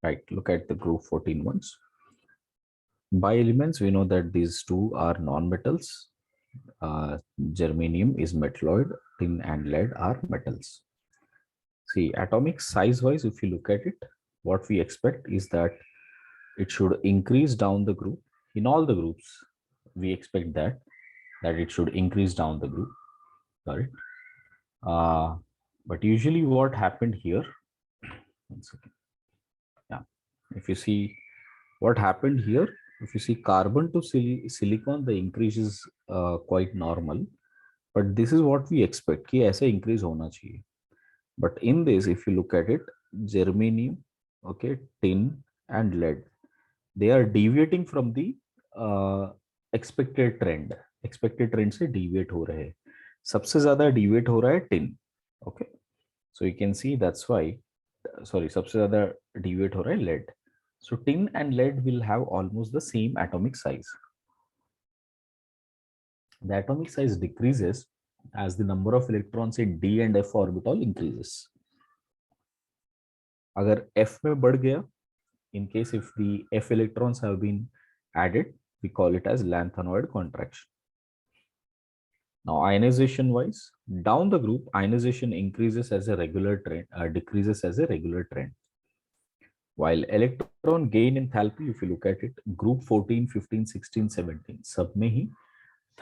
Right, look at the group 14 ones. By elements, we know that these two are non-metals. Germanium is metalloid, tin and lead are metals. See, atomic size-wise, if you look at it, what we expect is that it should increase down the group. In all the groups, we expect that it should increase down the group. Got it? But usually what happened here, 1 second. Yeah, if you see what happened here, if you see carbon to silicon, the increase is quite normal. But this is what we expect कि ऐसे increase होना चाहिए. But in this, if you look at it, germanium, okay, tin and lead, they are deviating from the uh, expected trend. Expected trend से deviate हो रहे हैं. सबसे ज़्यादा deviate हो रहा है tin. Okay, so you can see that's why, sorry, सबसे ज़्यादा deviate हो रहा है lead. So tin and lead will have almost the same atomic size. The atomic size decreases as the number of electrons in d and f orbital increases. अगर f में बढ़ गया, in case if the f electrons have been added, we call it as lanthanoid contraction. Now ionization wise, down the group, ionization increases as a regular trend, decreases as a regular trend. While electron gain enthalpy, if you look at it, group 14, 15, 16, 17, सब में ही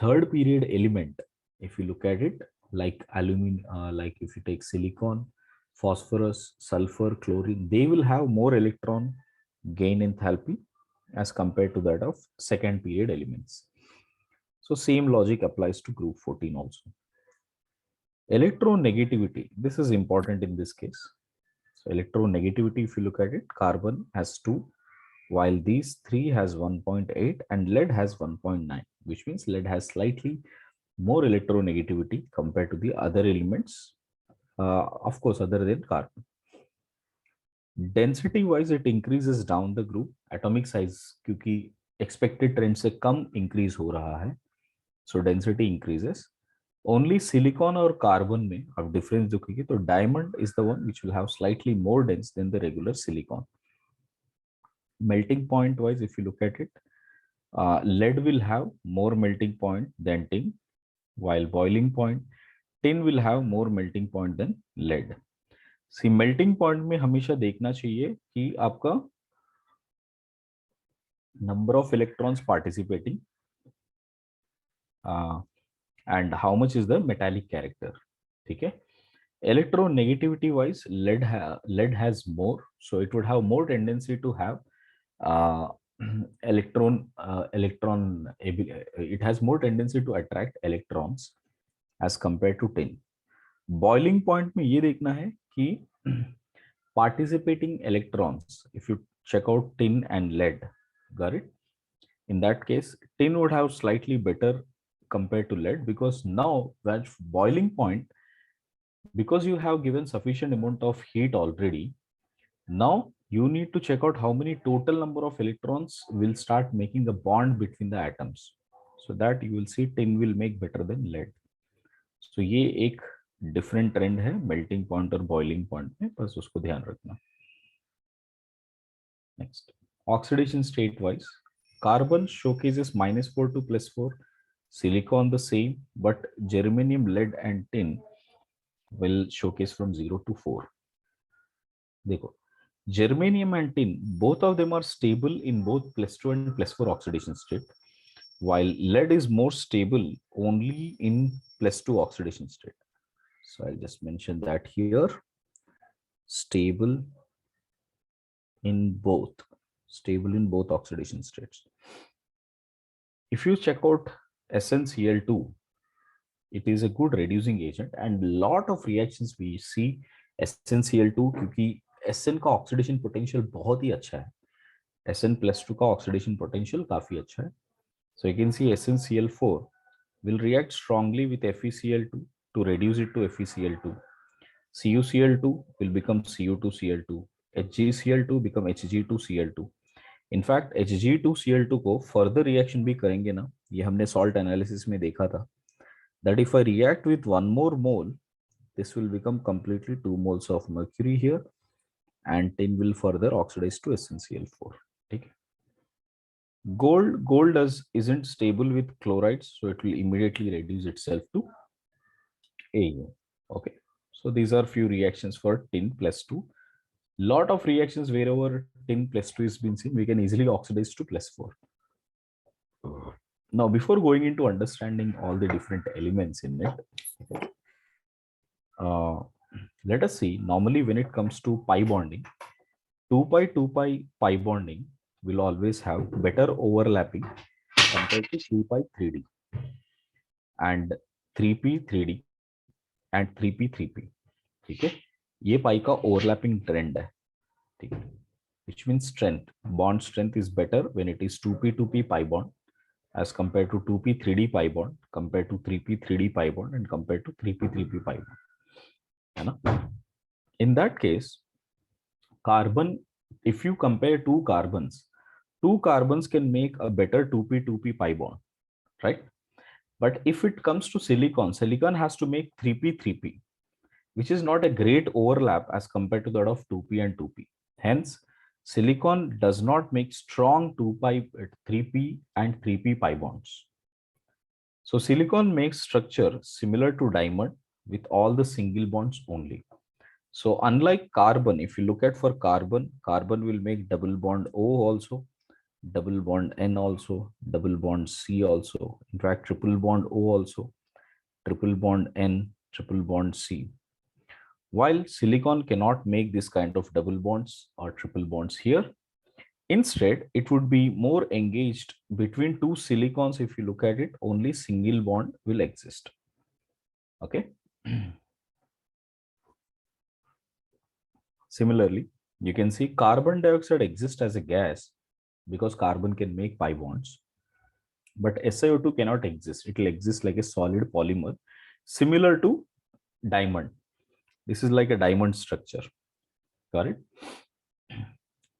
third period element, if you look at it, like aluminum, like if you take silicon, phosphorus, sulfur, chlorine, they will have more electron gain enthalpy as compared to that of second period elements. So same logic applies to group 14 also. Electronegativity, this is important in this case. So electronegativity, if you look at it, carbon has 2, while these 3 has 1.8 and lead has 1.9, which means lead has slightly more electronegativity compared to the other elements, of course, other than carbon. Density wise, it increases down the group. Atomic size, क्योंकि expected trend से कम increase हो रहा है, so density increases. Only silicon or carbon में आप difference देखोगे तो diamond is the one which will have slightly more dense than the regular silicon. Melting point wise, if you look at it, lead will have more melting point than tin, while boiling point, tin will have more melting point than lead. C melting point में हमेशा देखना चाहिए कि आपका number of electrons participating and how much is the metallic character. ठीक है, electronegativity wise, lead has more, so it would have more tendency to have electron it has more tendency to attract electrons as compared to tin. Boiling point में ये देखना है कि participating electrons, if you check out tin and lead, got it? In that case, tin would have slightly better compared to lead, because now at boiling point, because you have given sufficient amount of heat already, now you need to check out how many total number of electrons will start making a bond between the atoms, so that you will see tin will make better than lead. So ये एक different trend है melting point और boiling point में, बस उसको ध्यान रखना. Next, oxidation state wise, carbon showcases -4 to +4, silicon the same, but germanium, lead and tin will showcase from 0 to 4. देखो, germanium and tin, both of them are stable in both +2 and +4 oxidation state, while lead is more stable only in +2 oxidation state. So I'll just mention that here, stable in both oxidation states. If you check out SnCl2, it is a good reducing agent, and lot of reactions we see SnCl2, क्योंकि Sn का oxidation potential बहुत ही अच्छा है, Sn+2 का oxidation potential काफी अच्छा है. So you can see SnCl4 will react strongly with FeCl2 to reduce it to FeCl2. CuCl2 will become Cu2Cl2. HgCl2 become Hg2Cl2. In fact Hg2Cl2 को फर्दर रिएक्शन भी करेंगे ना, ये हमने सॉल्ट एनालिसिस में देखा था, that if I react with one more mole, this will become completely 2 moles of mercury here, and tin will further oxidize to SnCl4. Okay. Gold isn't stable with chlorides, so it will immediately reduce itself to AU. Okay, so these are few reactions for tin plus 2. Lot of reactions wherever tin plus 2 is been seen, we can easily oxidize to plus 4. Now, before going into understanding all the different elements in it, let us see, normally when it comes to pi bonding, 2 pi pi bonding will always have better overlapping compared to 3 pi 3d and 3p 3d and 3p 3p. ठीक है, ये पाई का overlapping trend है. ठीक है, which means strength, bond strength is better when it is 2p 2p pi bond as compared to 2p 3d pi bond, compared to 3p 3d pi bond, and compared to 3p 3p pi bond, है ना. In that case, carbon, if you compare two carbons can make a better 2p 2p pi bond, right? But if it comes to silicon has to make 3p 3p, which is not a great overlap as compared to that of 2p and 2p. Hence, silicon does not make strong 2pi 3p and 3p pi bonds. So silicon makes structure similar to diamond with all the single bonds only. So unlike carbon, if you look at for carbon will make double bond O also, double bond N also, double bond C also, in fact triple bond O also, triple bond N, triple bond C. While silicon cannot make this kind of double bonds or triple bonds here, instead it would be more engaged between two silicons. If you look at it, only single bond will exist. Okay. Similarly, you can see carbon dioxide exists as a gas because carbon can make pi bonds, but SiO2 cannot exist. It will exist like a solid polymer similar to diamond. This is like a diamond structure. Got it?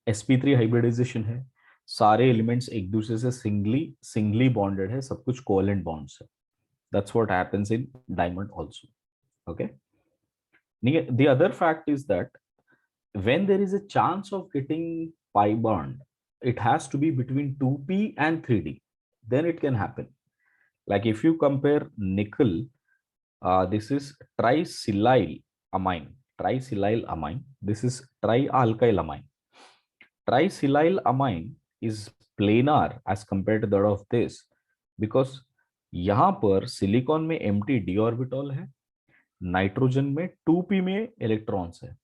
sp3 hybridisation है, सारे elements एक दूसरे से singly bonded है, सब कुछ covalent bonds है. That's what happens in diamond also. Okay. The other fact is that when there is a chance of getting pi bond, it has to be between 2p and 3d. Then it can happen. Like if you compare nickel, this is trisilyl amine. This is trialkyl amine. Trisilyl amine is planar as compared to that of this because यहाँ पर silicon में empty d orbital है, nitrogen में 2p में electrons है.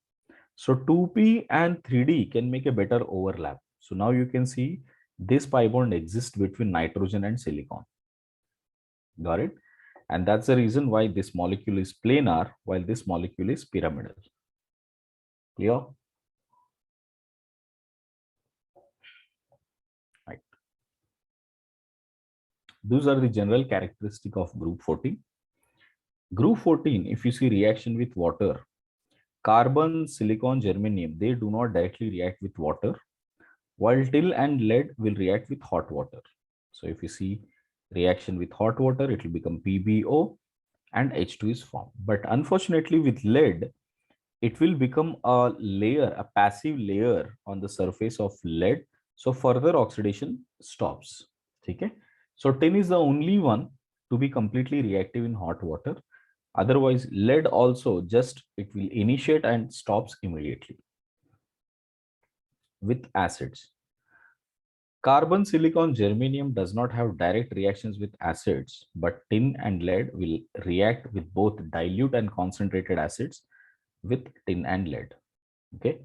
So 2p and 3d can make a better overlap. So now you can see this pi bond exists between nitrogen and silicon. Got it? And that's the reason why this molecule is planar while this molecule is pyramidal. Clear? Right. Those are the general characteristic of group 14. Group 14, if you see reaction with water, carbon, silicon, germanium, they do not directly react with water, while tin and lead will react with hot water. So if you see reaction with hot water, it will become PbO and H2 is formed. But unfortunately with lead, it will become a layer, a passive layer on the surface of lead. So further oxidation stops. Okay? So tin is the only one to be completely reactive in hot water. Otherwise, lead also just it will initiate and stops immediately. With acids, carbon, silicon, germanium does not have direct reactions with acids, but tin and lead will react with both dilute and concentrated acids with tin and lead. Okay,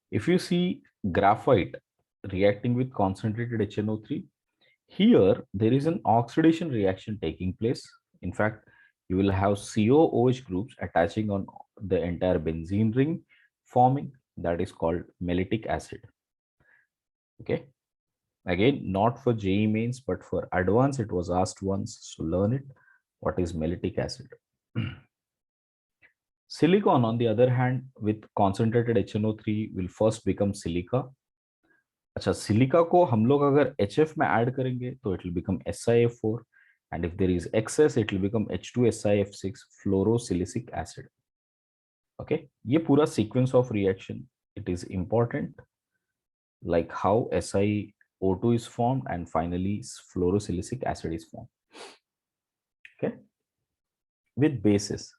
if you see graphite reacting with concentrated HNO3, here there is an oxidation reaction taking place. In fact, you will have COOH groups attaching on the entire benzene ring, forming that is called mellitic acid. Okay, again, not for JEE mains, but for advanced it was asked once, so learn it. What is mellitic acid? Silicon, on the other hand, with concentrated HNO3 will first become silica. अच्छा, silica को हम लोग अगर HF में add करेंगे तो it will become SiF4, and if there is excess it will become H2SiF6 fluorosilicic acid. Okay, ये पूरा sequence of reaction it is important, like how SiO2 is formed and finally fluorosilicic acid is formed. Okay. With bases,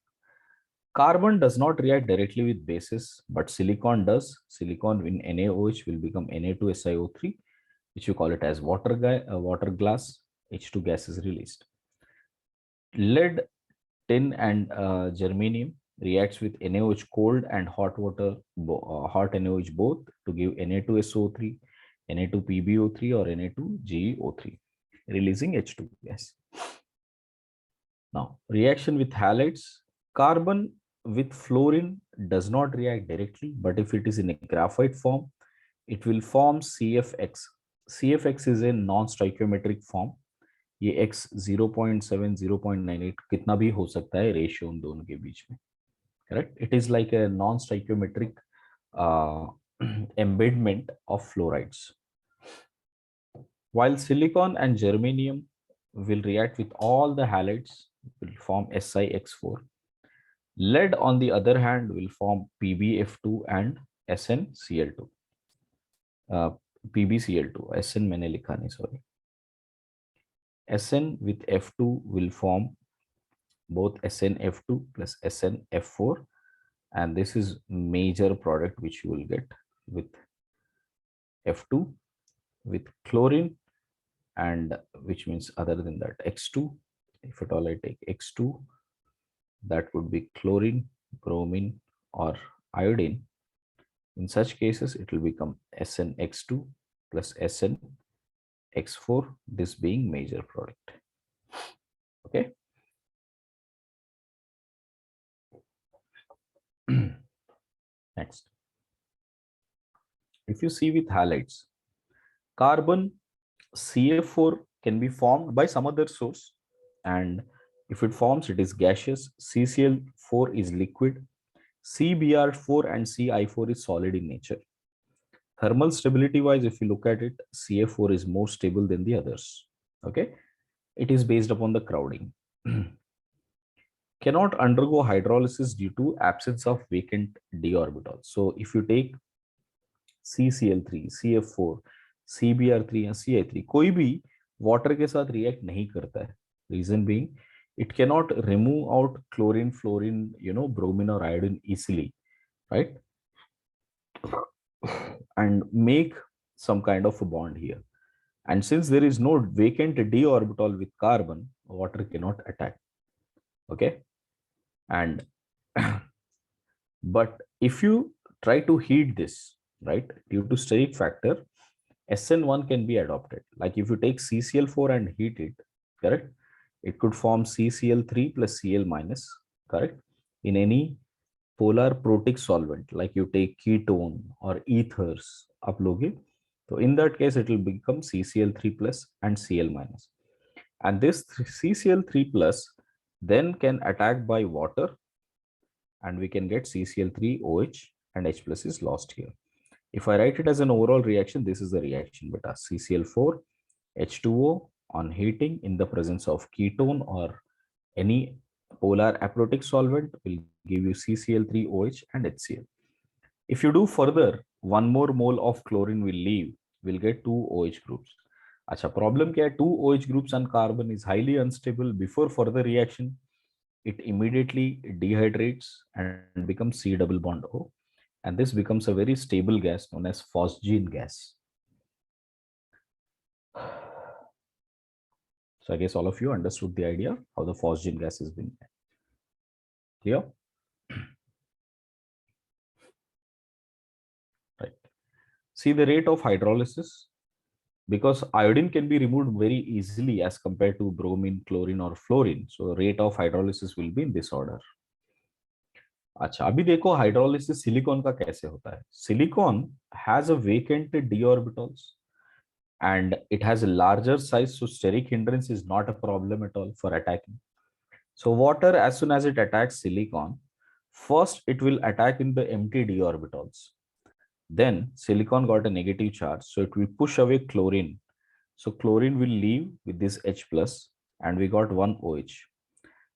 carbon does not react directly with bases, but silicon does. Silicon in NaOH will become Na2SiO3, which you call it as water glass. H2 gas is released. Lead, tin, and germanium reacts with NaOH cold and hot water, hot NaOH both, to give Na2SO3, Na2PbO3, or Na2GeO3, releasing H2 gas. Now, reaction with halides. Carbon with fluorine does not react directly, but if it is in a graphite form, it will form CFX. CFX is a non-stoichiometric form. ये x 0.7 0.98 कितना भी हो सकता है, ratio उन दोनों के बीच में, correct. It is like a non-stoichiometric embedment of fluorides, while silicon and germanium will react with all the halides, will form SiX4. Lead, on the other hand, will form PbF2 and SnCl2. PbCl2, Sn मैंने लिखा नहीं, sorry. Sn with F2 will form both SnF2 plus SnF4, and this is major product which you will get with F2 with chlorine, and which means other than that X2. If at all I take X2, that would be chlorine, bromine, or iodine. In such cases, it will become SnX2 plus SnX4, this being major product. Okay. Next, if you see with halides, carbon CF4 can be formed by some other source, and if it forms, it is gaseous. CCl4 is liquid. CBr4 and CI4 is solid in nature. Thermal stability wise, if you look at it, CF4 is more stable than the others. Okay, it is based upon the crowding. Cannot undergo hydrolysis due to absence of vacant d orbitals. So if you take CCl3, CF4, CBr3 and CI3, कोई भी water के साथ react नहीं करता है. Reason being, it cannot remove out chlorine, fluorine, bromine or iodine easily, right? And make some kind of a bond here. And since there is no vacant d orbital with carbon, water cannot attack. Okay. And but if you try to heat this, right, due to steric factor, SN1 can be adopted. Like if you take CCl4 and heat it, correct, it could form CCl3 plus Cl minus, correct, in any polar protic solvent, like you take ketone or ethers, up loge. So in that case, it will become CCl3 plus and Cl minus. And this CCl3 plus then can attack by water, and we can get CCl3OH, and H plus is lost here. If I write it as an overall reaction, this is the reaction beta. CCl4 H2O on heating in the presence of ketone or any polar aprotic solvent will give you CCl3OH and HCl. If you do further, one more mole of chlorine will leave, we'll get two OH groups. Acha, problem kya hai? Two OH groups on carbon is highly unstable. Before further reaction, it immediately dehydrates and becomes C double bond O. And this becomes a very stable gas known as phosgene gas. So I guess all of you understood the idea how the phosgene gas has been clear. Right. See the rate of hydrolysis, because iodine can be removed very easily as compared to bromine, chlorine, or fluorine. So rate of hydrolysis will be in this order. अच्छा, अभी देखो hydrolysis silicon का कैसे होता है. Silicon has a vacant d orbitals and it has a larger size, so steric hindrance is not a problem at all for attacking. So water, as soon as it attacks silicon, first it will attack in the empty d orbitals. Then silicon got a negative charge, so it will push away chlorine. So chlorine will leave with this H plus, and we got one OH.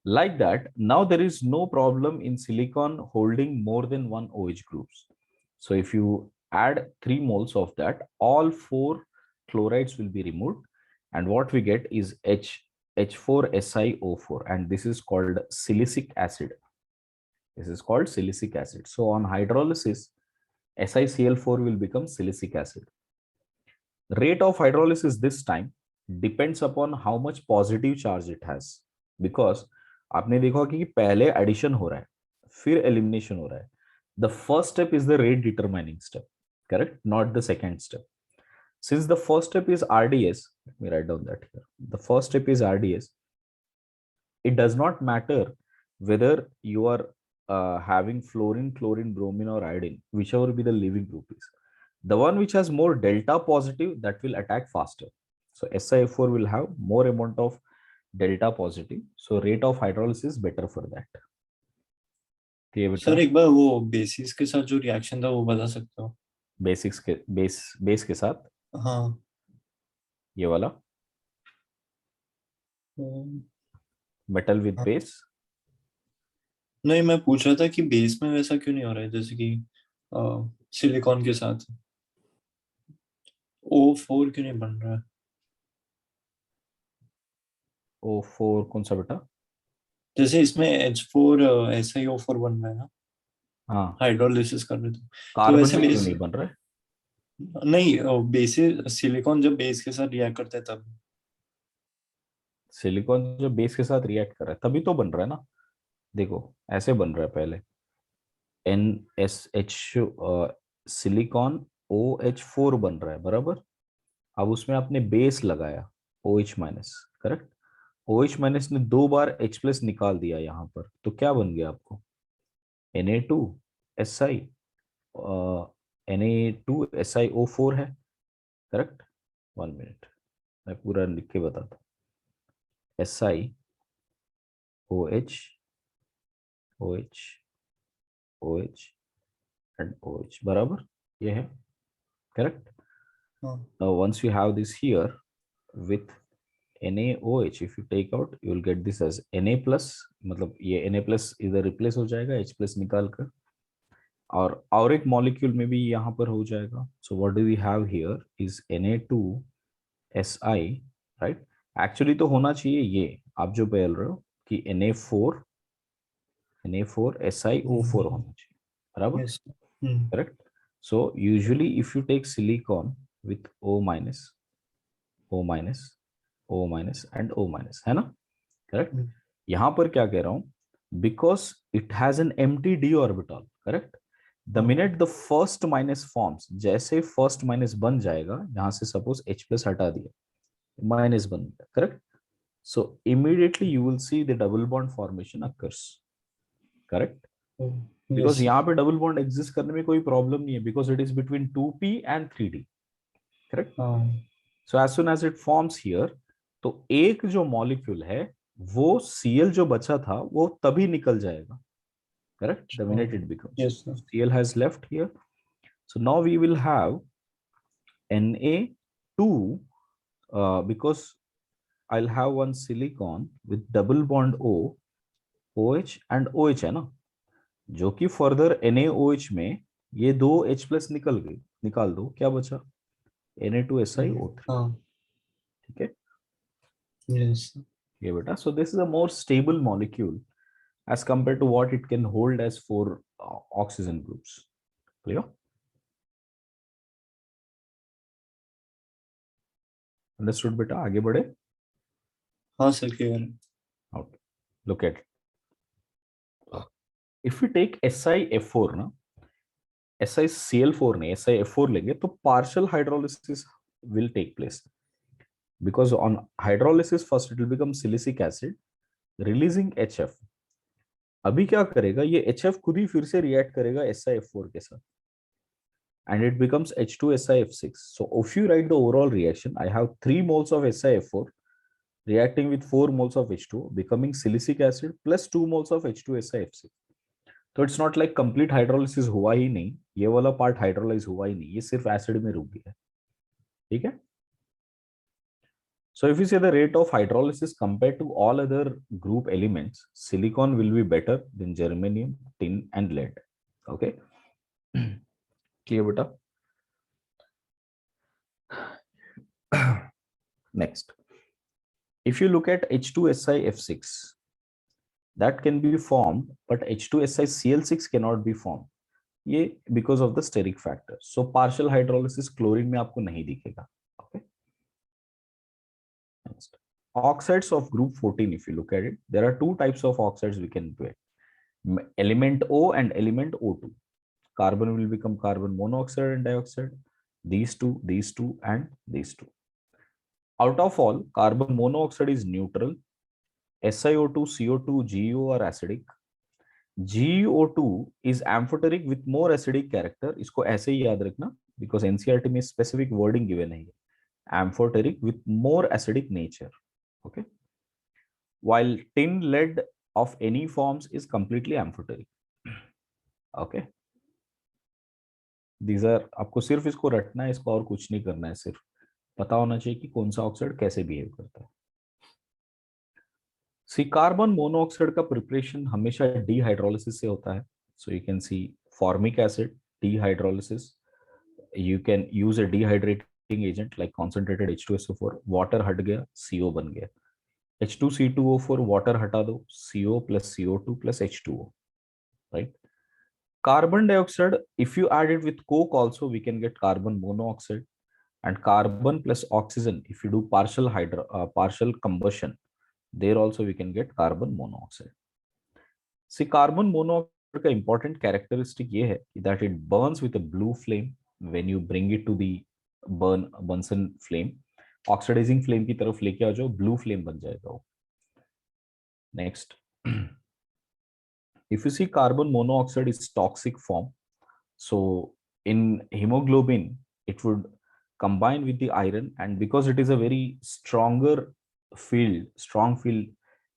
Like that, now there is no problem in silicon holding more than one OH groups. So if you add 3 moles of that, all 4 chlorides will be removed, and what we get is H4SiO4, and this is called silicic acid. This is called silicic acid. So on hydrolysis, SiCl4 will become silicic acid. Rate of hydrolysis this time depends upon how much positive charge it has, because आपने देखा कि पहले addition हो रहा है फिर elimination हो रहा है. The first step is the rate determining step, correct? Not the second step. Since the first step is RDS, let me write down that here. The first step is RDS. It does not matter whether you are having fluorine, chlorine, bromine, or iodine, whichever be the leaving group is. The one which has more delta positive, that will attack faster. So SiO4 will have more amount of delta positive. So rate of hydrolysis is better for that. Sir एक बार वो basis के साथ जो reaction था वो बता सकते हो? बेसिक्स के बेस के साथ? हाँ, ये वाला मेटल विद बेस. नहीं, मैं पूछ रहा था कि बेस में वैसा क्यों नहीं हो रहा है, जैसे कि सिलिकॉन के साथ O4 क्यों नहीं बन रहा है? O4 कौन सा बेटा? जैसे इसमें H4 SiO4 बन रहा है ना, हाँ, हाइड्रोलिसिस कर रहे थे तो कार्बन वैसे में क्यों बेस नहीं बन रहा है? नहीं, बेसिस सिलिकॉन जब बेस के साथ रिएक्ट करता है तब. सिलिकॉन जो बेस के साथ रिएक्ट कर रहा है तभी तो बन रहा है ना. देखो ऐसे बन रहा है पहले NSH, सिलिकॉन OH4 बन रहा है बराबर. अब उसमें आपने बेस लगाया OH minus, correct. OH minus ने 2 बार H प्लस निकाल दिया यहाँ पर, तो क्या बन गया आपको? Na2Si, Na2SiO4 है, करेक्ट. 1 मिनट, मैं पूरा लिख के बताता हूँ. SiOH, OH, OH and OH बराबर ये है, correct. Now once you have this here with NaOH, if you take out you will get this as Na plus, मतलब ये Na plus इधर रिप्लेस हो जाएगा H plus निकाल कर, और एक मॉलिक्यूल में भी यहाँ पर हो जाएगा. So what do we have here is Na2Si, right. Actually तो होना चाहिए ये आप जो बोल रहे हो कि Na4SiO4 होना चाहिए बराबर, Yes. Correct. So usually if you take silicon with O minus, O minus, O minus and O minus, है ना, करेक्ट. यहां पर क्या कह रहा हूं, because it has an empty d orbital, correct. The minute the first minus forms, जैसे first minus बन जाएगा, यहां से सपोज H प्लस हटा दिया, माइनस बन गया, correct. So immediately you will see the double bond formation occurs, correct. Because यहाँ पे डबल बॉन्ड एग्जिस्ट करने में कोई प्रॉब्लम नहीं है, because it is between 2p and 3d, correct. So as soon as it forms here, तो एक जो मॉलिक्यूल है वो Cl जो बचा था वो तभी निकल जाएगा, correct, the minute it becomes. Yes, sir. Cl has left here. So now we will have Na2, because I'll have one silicon with double bond O, OH and OH है ना, जो कि फर्दर NaOH में ये 2 H plus निकल गई, निकाल दो, क्या बचा? Na2SiO3, ठीक है. Yes. ये बेटा, so this is a more stable molecule as compared to what it can hold as 4 oxygen groups. Clear? Understood बेटा, आगे बढ़े. हाँ सर, क्लियर है. Okay, look at it. If we take SiF4 ना, SiCl4 नहीं, SiF4 लेंगे तो partial hydrolysis will take place, because on hydrolysis first it will become silicic acid releasing HF. अभी क्या करेगा ये HF खुद ही फिर से रिएक्ट करेगा SiF4 के साथ, and it becomes H2SiF6. So if you write the overall reaction, I have 3 moles of SiF4 reacting with 4 moles of H2 becoming silicic acid plus 2 moles of H2SiF6. तो it's not like complete hydrolysis हुआ ही नहीं, ये वाला part hydrolyse हुआ ही नहीं, ये सिर्फ acid में रुक गया, ठीक है. So if you say the rate of hydrolysis compared to all other group elements, silicon will be better than germanium, tin and lead. Okay. Clear, beta? Next, if you look at H2SiF6, that can be formed, but H2SiCl6 cannot be formed. ये because of the steric factor. So partial hydrolysis chlorine में आपको नहीं दिखेगा. Okay. Next, oxides of group 14. If you look at it, there are two types of oxides we can do it. Element O and element O2. Carbon will become carbon monoxide and dioxide. These two, and these two. Out of all, carbon monoxide is neutral. SiO2, CO2, GeO are acidic. GeO2 is amphoteric with more acidic character. इसको ऐसे ही याद रखना because NCERT में specific wording given है. Amphoteric with more acidic nature. Okay. While tin lead of any forms is completely amphoteric. Okay. These are, आपको सिर्फ इसको रटना है, इसको और कुछ नहीं करना है, सिर्फ पता होना चाहिए कि कौन सा ऑक्साइड कैसे बिहेव करता है. सी कार्बन मोनोऑक्साइड का प्रिपरेशन हमेशा डीहाइड्रोलिसिस से होता है. So you can see formic acid dehydrolysis. You can use a dehydrating agent like concentrated H2SO4. Water हट गया, CO बन गया. H2C2O4 वाटर हटा दो, CO plus CO2 plus H2O. Right? Carbon dioxide, if you add it with coke also, we can get carbon monoxide. And carbon plus oxygen, if you do partial combustion, there also we can get carbon monoxide. See, carbon monoxide का important characteristic ये है that it burns with a blue flame when you bring it to the Bunsen flame. Oxidizing flame की तरफ लेके आ जाओ, blue flame बन जाएगा वो. Next, if you see carbon monoxide is toxic form, so in hemoglobin it would combine with the iron, and because it is a very strong field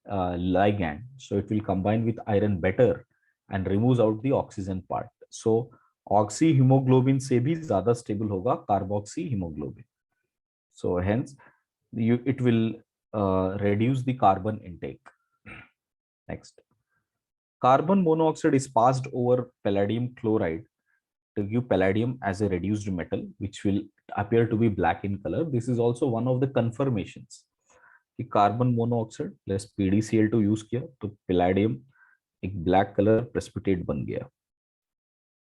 ligand, so it will combine with iron better and removes out the oxygen part. So oxyhemoglobin से भी ज़्यादा stable होगा carboxyhemoglobin. So hence it will reduce the carbon intake. Next, carbon monoxide is passed over palladium chloride to give palladium as a reduced metal, which will appear to be black in color. This is also one of the confirmations कि carbon monoxide plus PDCl2 use किया तो palladium एक black colour precipitate बन गया.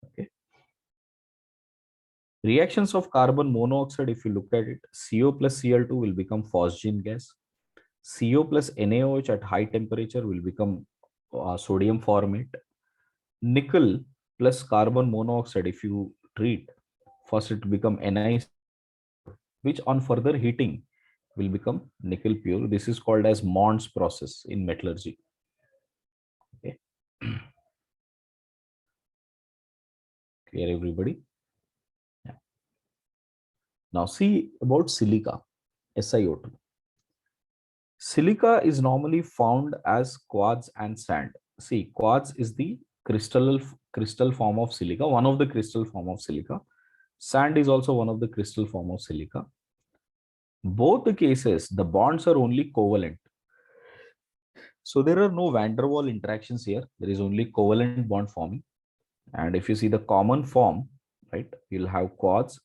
Okay. Reactions of carbon monoxide, if you look at it, CO plus Cl2 will become phosgene gas. CO plus NaOH at high temperature will become sodium formate. Nickel plus carbon monoxide, if you treat, first it will become Ni, which on further heating will become nickel pure. This is called as Mond's process in metallurgy. Okay. Clear, everybody? Yeah. Now see about silica, SiO2. Silica is normally found as quartz and sand. See, quartz is the crystal form of silica, one of the crystal form of silica. Sand is also one of the crystal form of silica. Both the cases, the bonds are only covalent. So there are no van der Waal interactions here. There is only covalent bond forming. And if you see the common form, right, you'll have quartz,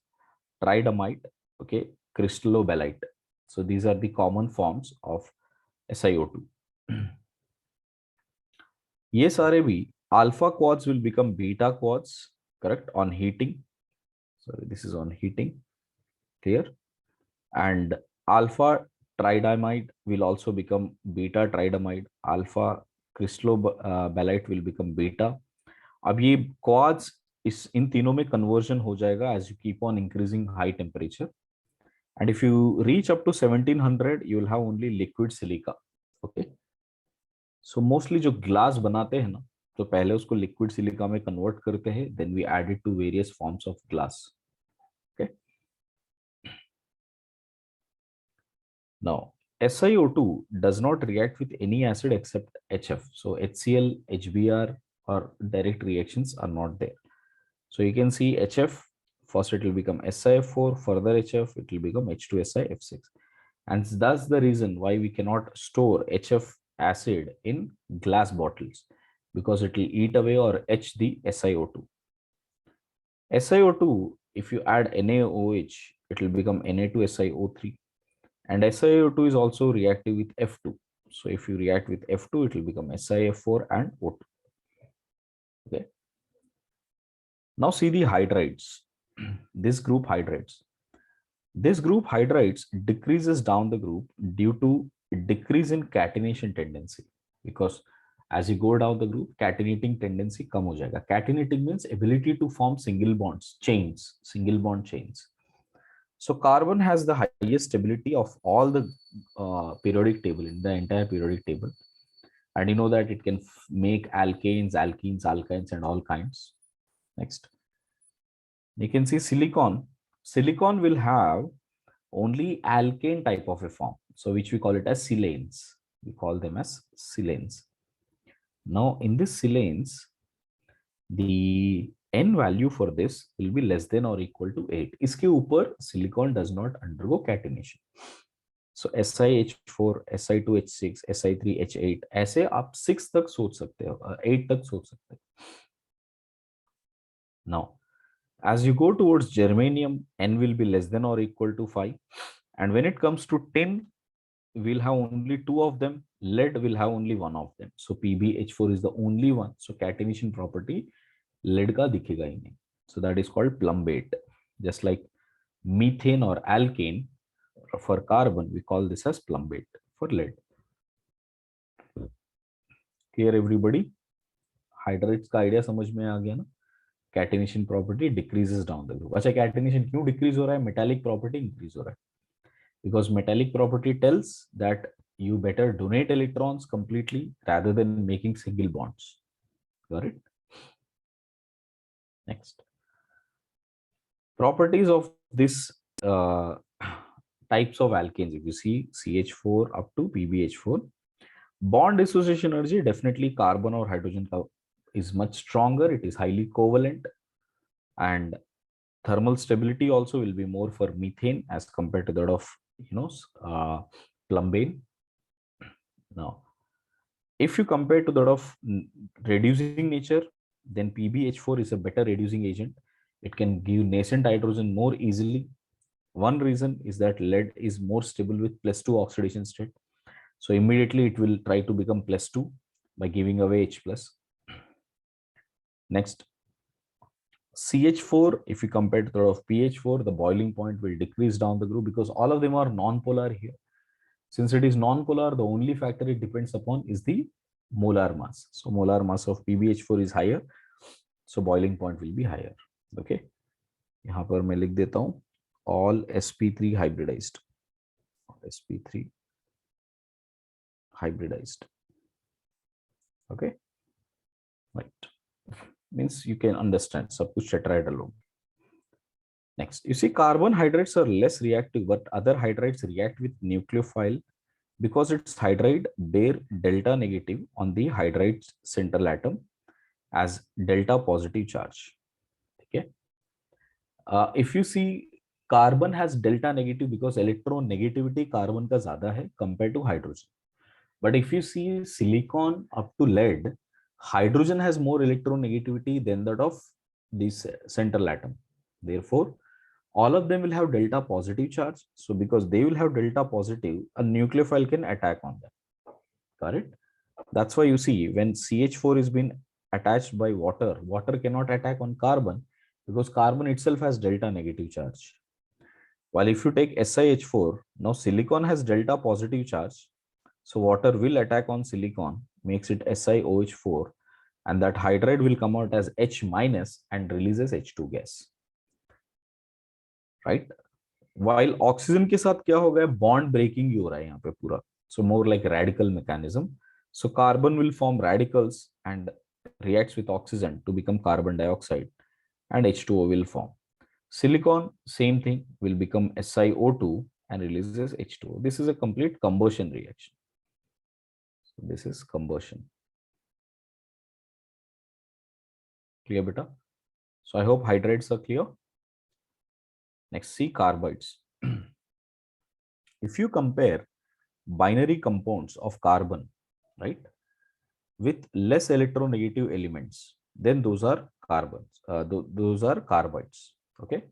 tridamite, okay, crystallobalite. So these are the common forms of SiO2. ये सारे भी alpha quartz will become beta quartz, correct, on heating. Sorry, this is on heating. Clear? And alpha tridamide will also become beta tridamide. Alpha crystallobalite will become beta. अब ये quartz इस इन तीनों में conversion हो जाएगा as you keep on increasing high temperature. And if you reach up to 1700, you will have only liquid silica. Okay. So mostly जो glass बनाते हैं ना, तो पहले उसको liquid silica में convert करते हैं, then we add it to various forms of glass. Okay. Now, SiO2 does not react with any acid except HF. So HCl, HBr or direct reactions are not there. So you can see HF, first it will become SiF4, further HF, it will become H2SiF6. And that's the reason why we cannot store HF acid in glass bottles, because it will eat away or etch the SiO2. SiO2, if you add NaOH, it will become Na2SiO3. And SiO2 is also reactive with F2. So if you react with F2, it will become SiF4 and O2. Okay. Now see the hydrides. This group hydrides. This group hydrides decreases down the group due to decrease in catenation tendency, because as you go down the group, catenating tendency come ho jayega. Catenating means ability to form single bonds, chains, single bond chains. So carbon has the highest stability of all the periodic table, in the entire periodic table. And you know that it can make alkanes, alkenes, alkynes, and all kinds. Next, you can see silicon. Silicon will have only alkane type of a form, so which we call it as silanes. We call them as silanes. Now in this silanes, the n value for this will be less than or equal to 8. इसके ऊपर silicon does not undergo catenation. So SiH4, Si2H6, Si3H8, ऐसे आप 6 तक सोच सकते हो, 8 तक सोच सकते हो. Now, as you go towards germanium, n will be less than or equal to 5. And when it comes to tin, we'll have only 2 of them. Lead will have only 1 of them. So PbH4 is the only one. So catenation property lead का दिखेगा ही नहीं. So that is called plumbate. Just like methane or alkane for carbon, we call this as plumbate for lead. Clear everybody? Hydrides का idea समझ में आ गया ना? Catenation property decreases down the group. अच्छा, catenation क्यों decrease हो रहा है? Metallic property increase हो रहा है. Because metallic property tells that you better donate electrons completely rather than making single bonds. Got it? Next. Properties of this types of alkanes, if you see CH4 up to PbH4, bond dissociation energy, definitely carbon or hydrogen is much stronger. It is highly covalent, and thermal stability also will be more for methane as compared to that of plumbane. Now, if you compare to that of reducing nature, then PbH4 is a better reducing agent. It can give nascent hydrogen more easily. One reason is that lead is more stable with +2 oxidation state. So immediately it will try to become +2 by giving away H+. Next, CH4, if you compare to that of PH4, the boiling point will decrease down the group because all of them are non-polar here. Since it is non-polar, the only factor it depends upon is the molar mass. So molar mass of PbH4 is higher, so boiling point will be higher. Okay, यहाँ पर मैं लिख देता हूँ all sp3 hybridized. sp3 hybridized. Okay, right, means you can understand सब कुछ tetrahedral होगा. Next, you see carbon hydrides are less reactive, but other hydrides react with nucleophile because its hydride bear delta negative on the hydride's central atom as delta positive charge. Okay. If you see, carbon has delta negative because electronegativity carbon का ज़्यादा है compared to hydrogen. But if you see silicon up to lead, hydrogen has more electronegativity than that of this central atom. Therefore, all of them will have delta positive charge. So because they will have delta positive, a nucleophile can attack on them. Got it? That's why you see when CH4 is being attached by water, water cannot attack on carbon because carbon itself has delta negative charge. While if you take SiH4, now silicon has delta positive charge. So water will attack on silicon, makes it SiOH4, and that hydride will come out as H- and releases H2 gas. Right? While oxygen के साथ क्या हो गया, bond breaking ही हो रहा है यहाँ पे पूरा. So more like radical mechanism. So carbon will form radicals and reacts with oxygen to become carbon dioxide, and H2O will form. Silicon, same thing, will become SiO2 and releases H2O. This is a complete combustion reaction. So this is combustion. Clear, beta? So I hope hydrides are clear. Next, see carbides. If you compare binary compounds of carbon, right, with less electronegative elements, then those are carbons. Those are carbides. Okay.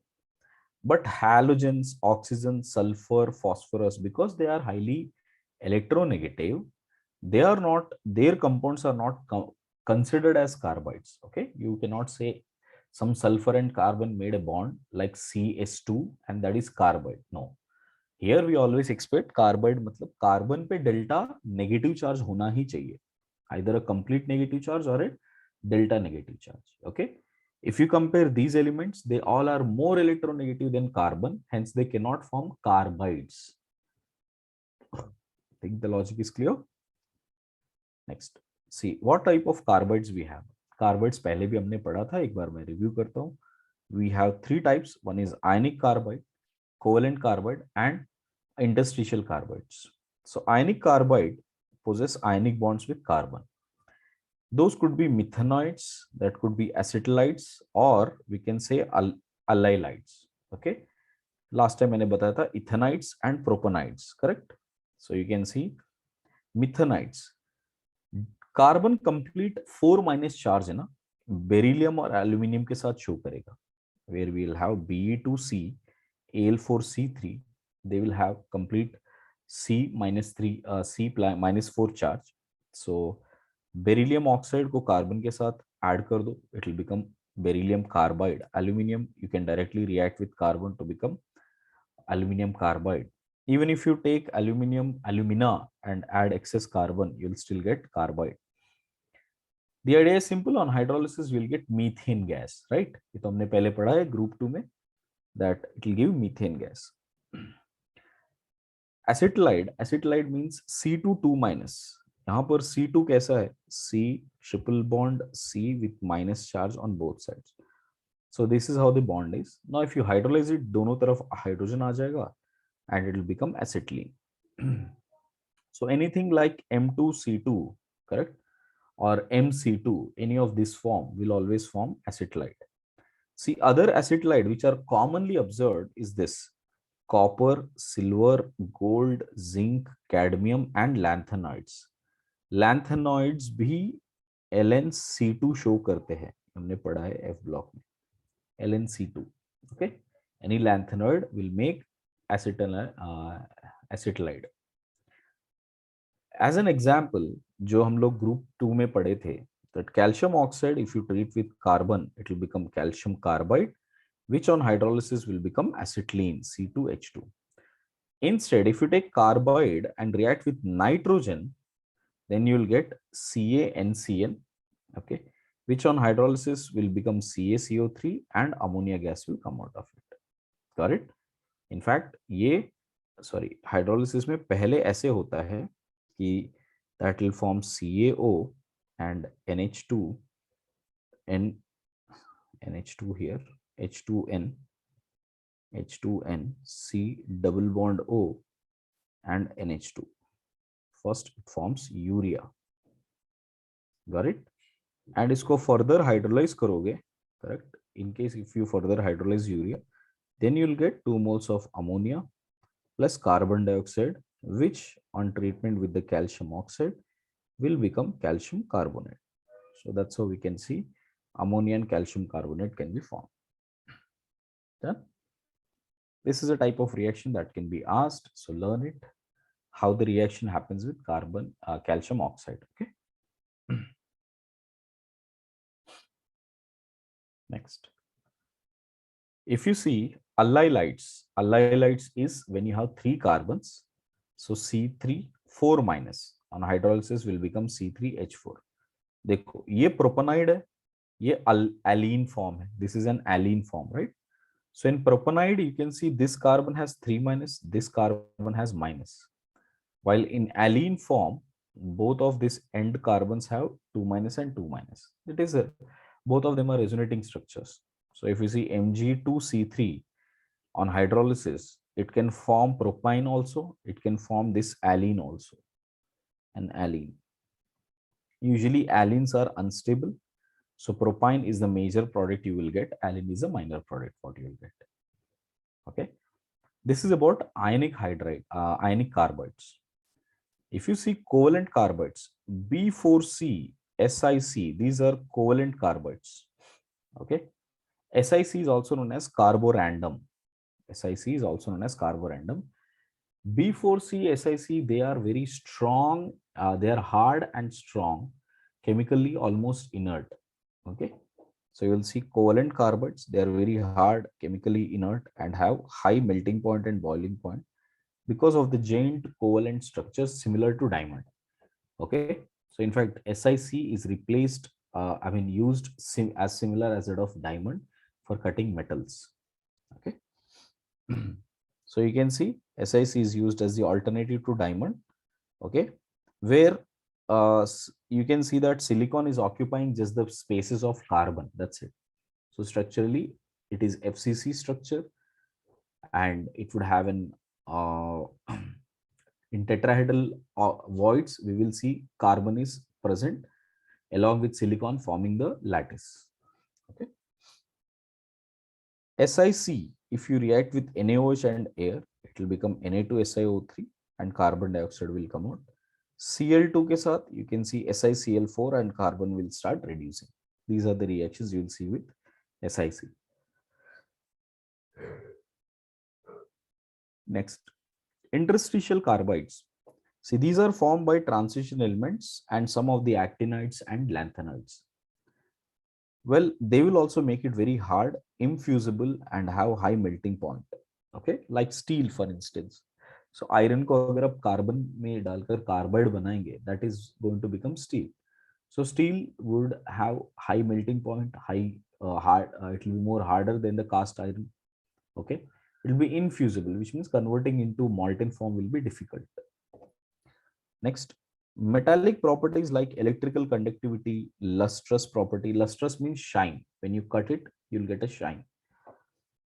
But halogens, oxygen, sulfur, phosphorus, because they are highly electronegative, they are not, their compounds are not considered as carbides. Okay, you cannot say some sulfur and carbon made a bond like CS2 and that is carbide. No, here we always expect carbide मतलब carbon पे delta negative charge होना ही चाहिए, either a complete negative charge or a delta negative charge. Okay, if you compare these elements, they all are more electronegative than carbon, hence they cannot form carbides. I think the logic is clear. Next, see what type of carbides we have. Carbides पहले भी हमने पढ़ा था, एक बार मैं review करता हूँ. We have three types. One is ionic carbide, covalent carbide, and interstitial carbides. So ionic carbide possess ionic bonds with carbon. Those could be methanoids, that could be acetylides, or we can say allylides. Okay. Last time मैंने बताया था ethanides and propanides, correct? So you can see methanides. Carbon complete 4 minus charge है ना, beryllium और aluminium के साथ show करेगा, where we will have Be2C Al4C3, they will have complete C-4 charge. So beryllium oxide को carbon के साथ add कर दो, it will become beryllium carbide. Aluminium you can directly react with carbon to become aluminum carbide. Even if you take alumina and add excess carbon, you'll still get carbide. The idea is simple. On hydrolysis, we'll get methane gas, right? ये तो हमने पहले पढ़ा है group 2 में, that it will give methane gas. Acetylide means C2 minus. यहाँ पर C2 कैसा है? C triple bond C with minus charge on both sides. So this is how the bond is. Now if you hydrolyze it, दोनों तरफ hydrogen आ जाएगा and it will become acetylene. So anything like M2C2, correct, or MC2, any of this form will always form acetylide. See, other acetylide which are commonly observed is this: copper, silver, gold, zinc, cadmium, and lanthanoids. Lanthanoids भी LnC2 show करते हैं, हमने पढ़ा है F block में, LnC2. Okay, any lanthanoid will make acetylide. As an example, जो हम लोग group 2 में पढ़े थे, that calcium oxide, if you treat with carbon, it will become calcium carbide, which on hydrolysis will become acetylene, C2H2. Instead, if you take carbide and react with nitrogen, then you will get CaNCl, okay, which on hydrolysis will become CaCO3 and ammonia gas will come out of it. Got it? In fact, ये hydrolysis में पहले ऐसे होता है कि that will form CaO and NH2 here, H2N, C double bond O and NH2. First it forms urea. Got it? And इसको further hydrolyze करोगे, correct? In case if you further hydrolyze urea, then you'll get 2 moles of ammonia plus carbon dioxide, which on treatment with the calcium oxide will become calcium carbonate. So that's how we can see ammonia and calcium carbonate can be formed. Done? This is a type of reaction that can be asked, so learn it, how the reaction happens with calcium oxide. Okay. Next, if you see allylides is when you have 3 carbons, so C3 4 minus on hydrolysis will become C3H4. देखो ये propanide है, ये alene form है, this is an alene form, right? So in propanide you can see this carbon has 3 minus, this carbon has minus, while in alene form both of these end carbons have 2 minus and 2 minus. It is both of them are resonating structures. So if you see Mg2C3 on hydrolysis, it can form propyne also, it can form this alene also, an alene. Usually allenes are unstable, so propyne is the major product you will get, alene is a minor product what you will get. Okay, this is about ionic carbides. If you see covalent carbides, B4C SiC, these are covalent carbides. Okay. SiC is also known as carborandom. SiC is also known as carborandom. B4C, SiC, they are very strong. They are hard and strong, chemically almost inert. Okay. So you will see covalent carbides. They are very hard, chemically inert, and have high melting point and boiling point because of the giant covalent structures similar to diamond. Okay. So in fact, SiC is replaced, used as similar as that of diamond for cutting metals. Okay. So you can see SiC is used as the alternative to diamond. Okay. Where you can see that silicon is occupying just the spaces of carbon. That's it. So structurally, it is FCC structure, and it would have an in tetrahedral voids. We will see carbon is present along with silicon forming the lattice. Okay. SiC, if you react with NaOH and air, it will become Na2SiO3 and carbon dioxide will come out. Cl2 के साथ you can see SiCl4 and carbon will start reducing. These are the reactions you will see with SiC. Next, interstitial carbides. See, these are formed by transition elements and some of the actinides and lanthanides. Well, they will also make it very hard, infusible, and have high melting point. Okay, like steel, for instance. So iron को अगर आप carbon में डालकर carbide बनाएंगे, that is going to become steel. So steel would have high melting point, hard. It will be more harder than the cast iron. Okay, it will be infusible, which means converting into molten form will be difficult. Next, metallic properties like electrical conductivity, lustrous property. Lustrous means shine. When you cut it, you'll get a shine.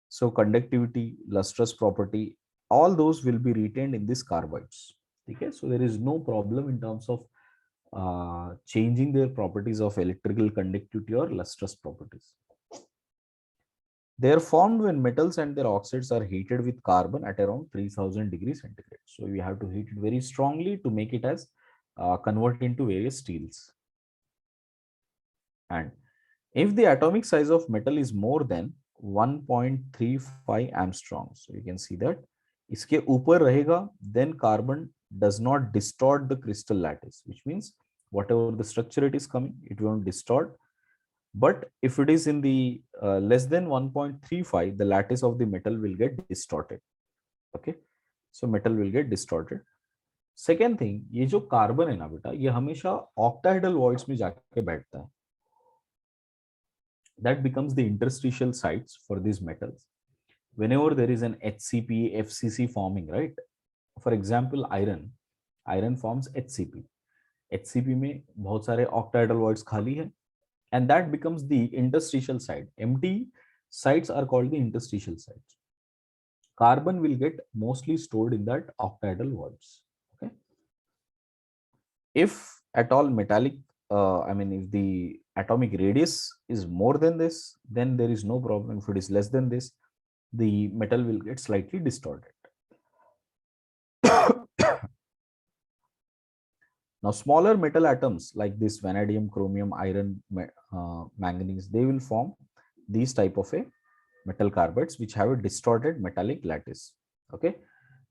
So conductivity, lustrous property, all those will be retained in these carbides. Okay, so there is no problem in terms of changing their properties of electrical conductivity or lustrous properties. They are formed when metals and their oxides are heated with carbon at around 3000 degrees centigrade. So you have to heat it very strongly to make it as convert into various steels. And if the atomic size of metal is more than 1.35 angstrom, so you can see that इसके ऊपर रहेगा, then carbon does not distort the crystal lattice, which means whatever the structure it is coming, it won't distort. But if it is in the less than 1.35, the lattice of the metal will get distorted. Okay, so metal will get distorted. Second thing, ये जो carbon है ना बेटा, ये हमेशा octahedral voids में जाके बैठता है. That becomes the interstitial sites for these metals. Whenever there is an HCP, FCC forming, right? For example, iron forms HCP. HCP में बहुत सारे octahedral voids खाली है, and that becomes the interstitial site. Empty sites are called the interstitial sites. Carbon will get mostly stored in that octahedral voids. Okay. If at all metallic, if the atomic radius is more than this, then there is no problem. If it is less than this, the metal will get slightly distorted. Now, smaller metal atoms like this vanadium, chromium, iron, manganese, they will form these type of a metal carbides which have a distorted metallic lattice. Okay.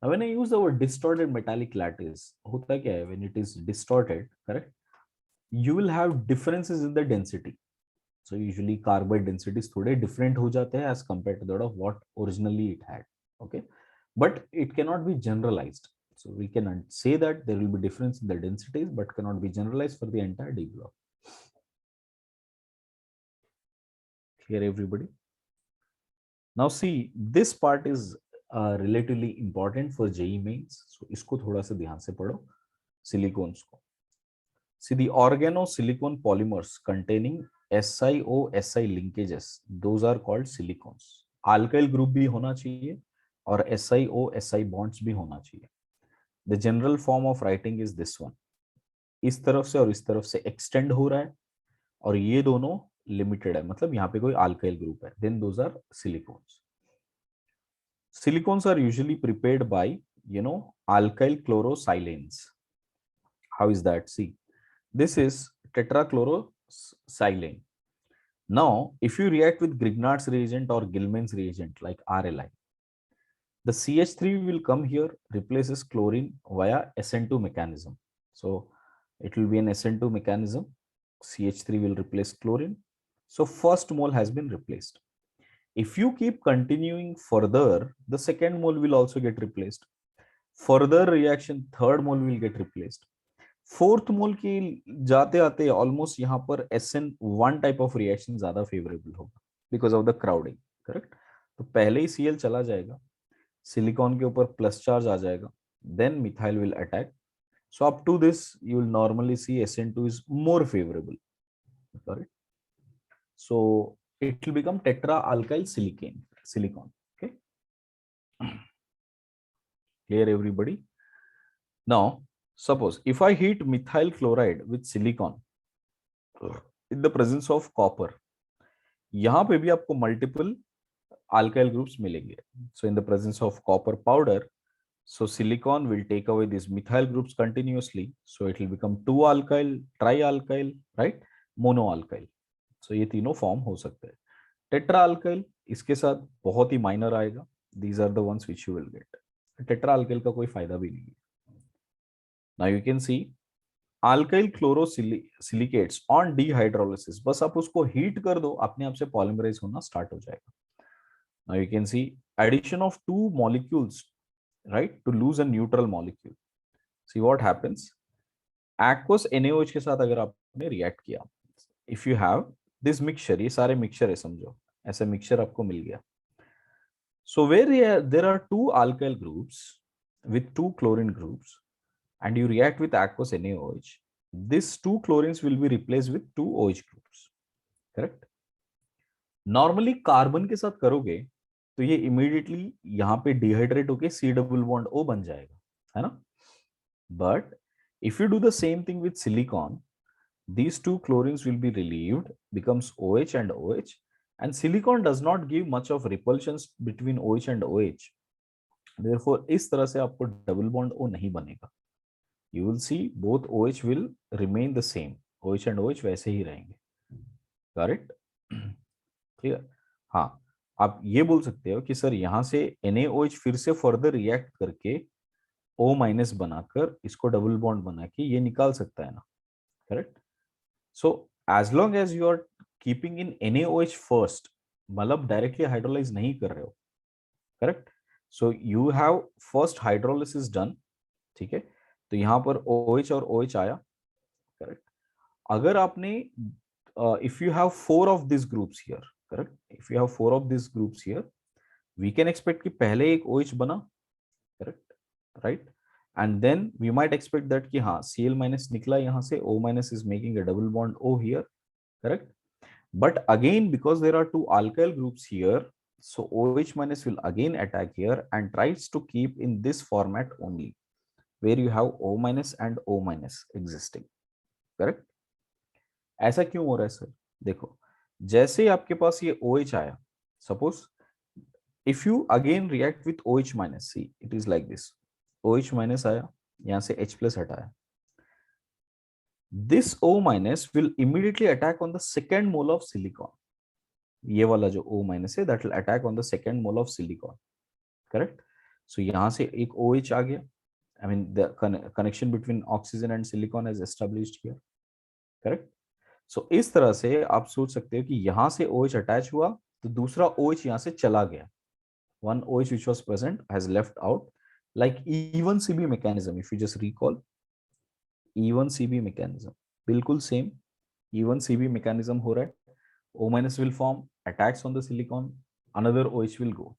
Now, when I use the word distorted metallic lattice, होता क्या है? When it is distorted, correct, you will have differences in the density. So usually carbide densities थोड़े different हो जाते हैं as compared to that of what originally it had. Okay, but it cannot be generalized. So we can say that there will be difference in the densities, but cannot be generalized for the entire D block. Clear, everybody? Now see, this part is relatively important for JEE mains. So इसको थोड़ा सा ध्यान से पढ़ो. Silicones को. See, the organosilicon polymers containing SiO-Si linkages, those are called silicones. Alkyl group भी होना चाहिए और SiO-Si bonds भी होना चाहिए. The general form of writing is this one. इस तरफ से और इस तरफ से extend हो रहा है और ये दोनों limited है, मतलब यहाँ पे कोई alkyl group है. Then those are silicones. Silicones are usually prepared by, alkyl chlorosilanes. How is that? See, this is tetrachlorosilane. Now, if you react with Grignard's reagent or Gilman's reagent like RLI, the CH3 will come here, replaces chlorine via SN2 mechanism. So it will be an SN2 mechanism. CH3 will replace chlorine. So first mole has been replaced. If you keep continuing further, the second mole will also get replaced. Further reaction, third mole will get replaced. Fourth mole की जाते आते almost यहाँ पर SN1 type of reaction ज्यादा favourable होगा because of the crowding, correct. तो पहले ही Cl चला जाएगा, सिलिकॉन के ऊपर प्लस चार्ज आ जाएगा, then methyl will attack. So up to this you will normally see SN2 is more favourable, correct. So it will become tetra alkyl silicon. Okay, clear everybody? Now suppose if I heat methyl chloride with silicon in the presence of copper, यहाँ पे भी आपको multiple alkyl groups मिलेंगे. So in the presence of copper powder, so silicon will take away these methyl groups continuously, so it will become 2 alkyl, trialkyl, right, monoalkyl. So ये तीनों form हो सकते हैं. टेट्रा अल्काइल इसके साथ बहुत ही minor आएगा. These are the ones which you will get. Tetra alkyl का कोई फायदा भी नहीं है. Now you can see alkyl chlorosilicates on dehydrolysis, बस आप उसको हीट कर दो, अपने आप से पॉलीमराइज होना स्टार्ट हो जाएगा. Now you can see addition of two molecules, right, to lose a neutral molecule. See what happens. Aqueous NaOH के साथ अगर आपने रिएक्ट किया, if you have this mixture, ये सारे मिक्सचर है समझो, ऐसा मिक्सचर आपको मिल गया. So where there are two alkyl groups with two chlorine groups and you react with aqueous NaOH, these two chlorines will be replaced with two OH groups, correct. Normally carbon के साथ करोगे तो ये immediately यहाँ पे dehydrate होके C double bond O बन जाएगा, है ना. But if you do the same thing with silicon, these two chlorines will be relieved, becomes OH and OH, and silicon does not give much of repulsions between OH and OH. Therefore इस तरह से आपको double bond O नहीं बनेगा. You will see both OH will remain the same. OH and OH वैसे ही रहेंगे, correct. Clear. हाँ, आप ये बोल सकते हो कि सर यहाँ से NaOH फिर से फर्दर रिएक्ट करके O माइनस बनाकर इसको डबल बॉन्ड बना के ये निकाल सकता है ना, correct. So as long as you are keeping in NaOH first, मतलब डायरेक्टली हाइड्रोलाइज नहीं कर रहे हो, correct. So you have first hydrolysis done, ठीक है. तो यहाँ पर OH और OH आया, करेक्ट. अगर आपने if you have 4 of these groups here, correct, if you have 4 of these groups here, we can expect कि पहले एक OH बना, correct, right, and then we might expect that कि हाँ Cl minus निकला यहाँ से, O minus is making a double bond O here, correct. But again because there are two alkyl groups here, so OH minus will again attack here and tries to keep in this format only, where you have O minus and O minus existing, correct. ऐसा क्यों हो रहा है sir? देखो, जैसे आपके पास ये OH आया, suppose if you again react with OH minus, see it is like this. OH minus आया, यहां से H प्लस हटाया. This O minus will immediately attack on the second mole of silicon. ये वाला जो O minus है, that will attack on the second mole of silicon, correct. So यहाँ से एक OH आ गया. I mean the connection between oxygen and silicon is established here, correct. So इस तरह से आप सोच सकते हो कि यहाँ से OH अटैच हुआ तो दूसरा OH यहाँ से चला गया. One OH which was present has left out, like E1CB mechanism. If you just recall, E1CB mechanism, बिल्कुल same E1CB mechanism हो रहा है. O minus will form, attacks on the silicon, another OH will go.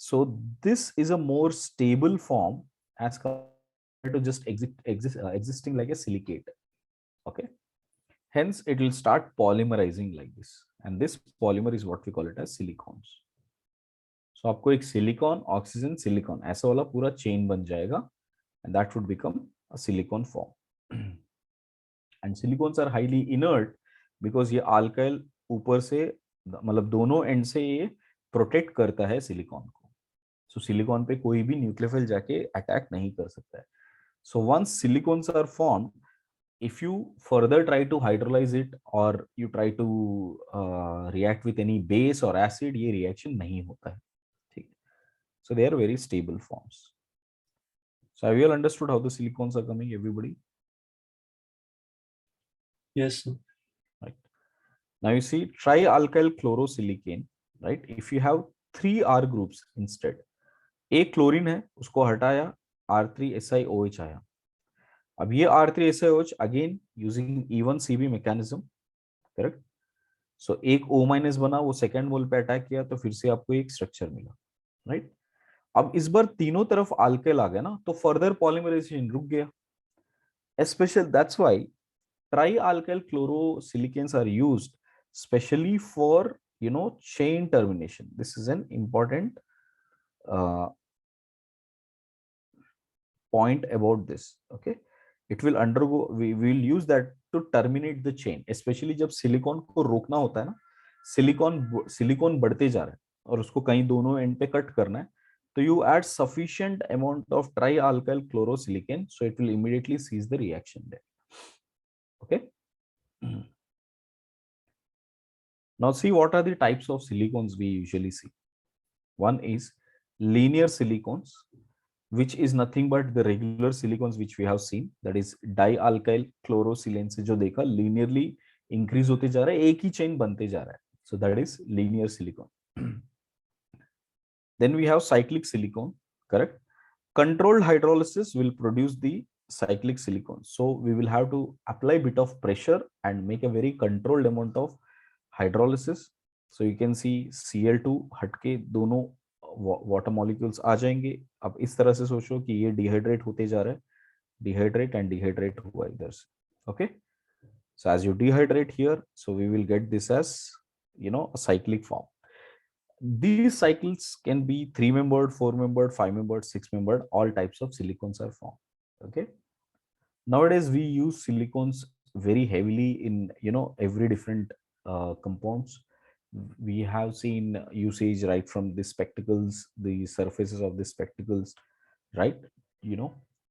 So this is a more stable form as compared to just existing like a silicate. Okay. Hence, it will start polymerizing like this, and this polymer is what we call it as silicons. So आपको एक silicon, oxygen, silicon ऐसा वाला पूरा chain बन जाएगा, and that would become a silicon form. And silicons are highly inert because ये alkyl ऊपर से मतलब दोनों एंड से ये प्रोटेक्ट करता है सिलिकॉन को. सो सिलिकॉन पे कोई भी न्यूक्लियोफाइल जाके अटैक नहीं कर सकता है. So once silicons are formed, if you further try to hydrolyze it or you try to react with any base or acid, ये reaction नहीं होता है, ठीक. So they are very stable forms. So have you all understood how the silicones are coming, everybody? Yes, sir. Right. Now you see trialkyl chlorosilicane, right? If you have 3 R groups instead, एक chlorine है उसको हटाया, R3SiOH आया. अब ये R3SiOH again using E1CB mechanism, correct. So एक O- बना, वो सेकेंड मोल पे अटैक किया तो फिर से आपको एक स्ट्रक्चर मिला, राइट. अब इस बार तीनों तरफ अल्काइल आ गया ना, तो फर्दर पॉलीमराइजेशन रुक गया. Special that's why trialkyl chlorosilicanes are used specially for chain termination. This is an important point about this. Okay, it will undergo, we will use that to terminate the chain, especially जब silicon को रोकना होता है ना, silicon बढ़ते जा रहा है और उसको कहीं दोनों एंड पे कट करना है, तो you add sufficient amount of trialkyl chlorosilicane, so it will immediately cease the reaction there. Okay. Now see what are the types of silicones we usually see. One is linear silicones, which is nothing but the regular silicones which we have seen, that is dialkyl chlorosilane से जो देखा linearly increase होते जा रहा है, एक ही chain बनते जा रहा है, so that is linear silicone. Then we have cyclic silicone, correct. Controlled hydrolysis will produce the cyclic silicone, so we will have to apply bit of pressure and make a very controlled amount of hydrolysis. So you can see Cl2 हटके दोनों water molecules आ जाएंगे. अब इस तरह से सोचो कि ये डिहाइड्रेट होते जा रहा है, डिहाइड्रेट एंड डिहाइड्रेट हुआ इधर से. Okay, so as you dehydrate here, so we will get this as a cyclic form. These cycles can be 3-membered, 4-membered, 5-membered, 6-membered. All types of silicones are formed. Okay, nowadays we use silicones very heavily in every different compounds. We have seen usage right from the spectacles, the surfaces of the spectacles, right.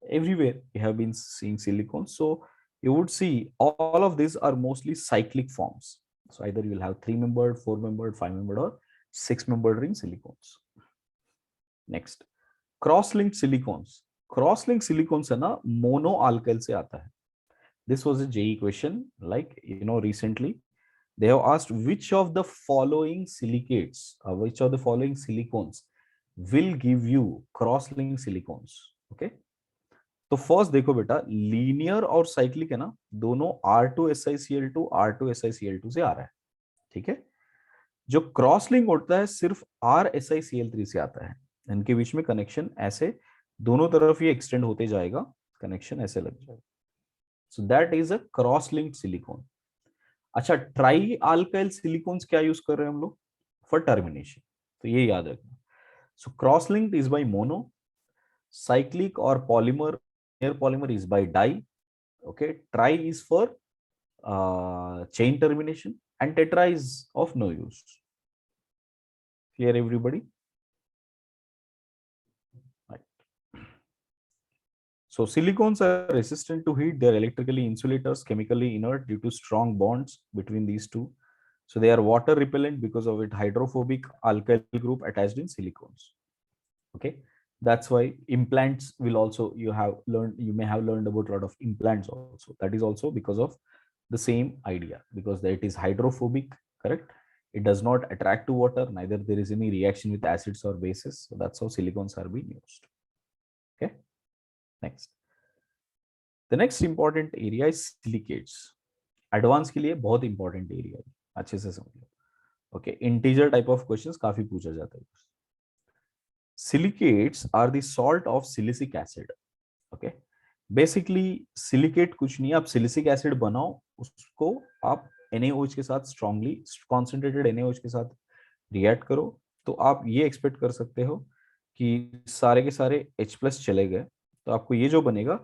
Everywhere we have been seeing silicone. So you would see all of these are mostly cyclic forms. So either you will have 3-membered, 4-membered, 5-membered, or 6-membered ring silicones. Next, cross-linked silicones. Cross-linked silicones है ना, mono alkyl से आता है. This was a JEE question, like recently they have asked which of the following silicates, which of the following silicones will give you cross-linked silicones. Okay, तो first देखो बेटा, linear और cyclic है ना, दोनों R2SiCl2 R2SiCl2 से आ रहा है, ठीक है. जो क्रॉस लिंक होता है सिर्फ RSiCl3 से आता है. इनके बीच में कनेक्शन ऐसे दोनों तरफ ये एक्सटेंड होते जाएगा, कनेक्शन ऐसे लग जाएगा. So that is a cross linked silicon. अच्छा, ट्राई अल्काइल सिलिकॉन्स क्या यूज कर रहे हैं हम लोग फॉर टर्मिनेशन, तो ये याद रखना. So cross linked is by mono, cyclic or polymer is by di. Okay, tri is for chain termination and tetra is of no use. Clear everybody? Right. So silicones are resistant to heat. They are electrically insulators, chemically inert due to strong bonds between these two. So they are water repellent because of it hydrophobic alkyl group attached in silicones. Okay, that's why implants will also, you may have learned about a lot of implants also. That is also because of the same idea, because it is hydrophobic, correct. It does not attract to water, neither there is any reaction with acids or bases. So that's how silicones are being used. Okay, next, the next important area is silicates. Advance के लिए बहुत important area है, अच्छे से समझ लो. Okay, integer type of questions काफी पूछा जाता है. Silicates are the salt of silicic acid. Okay, basically silicate कुछ नहीं है, आप सिलिसिक एसिड बनाओ, उसको आप NaOH के साथ स्ट्रांगली कॉन्सेंट्रेटेड NaOH के साथ रिएक्ट करो, तो आप ये एक्सपेक्ट कर सकते हो कि सारे के सारे H+ चले गए, तो आपको ये जो बनेगा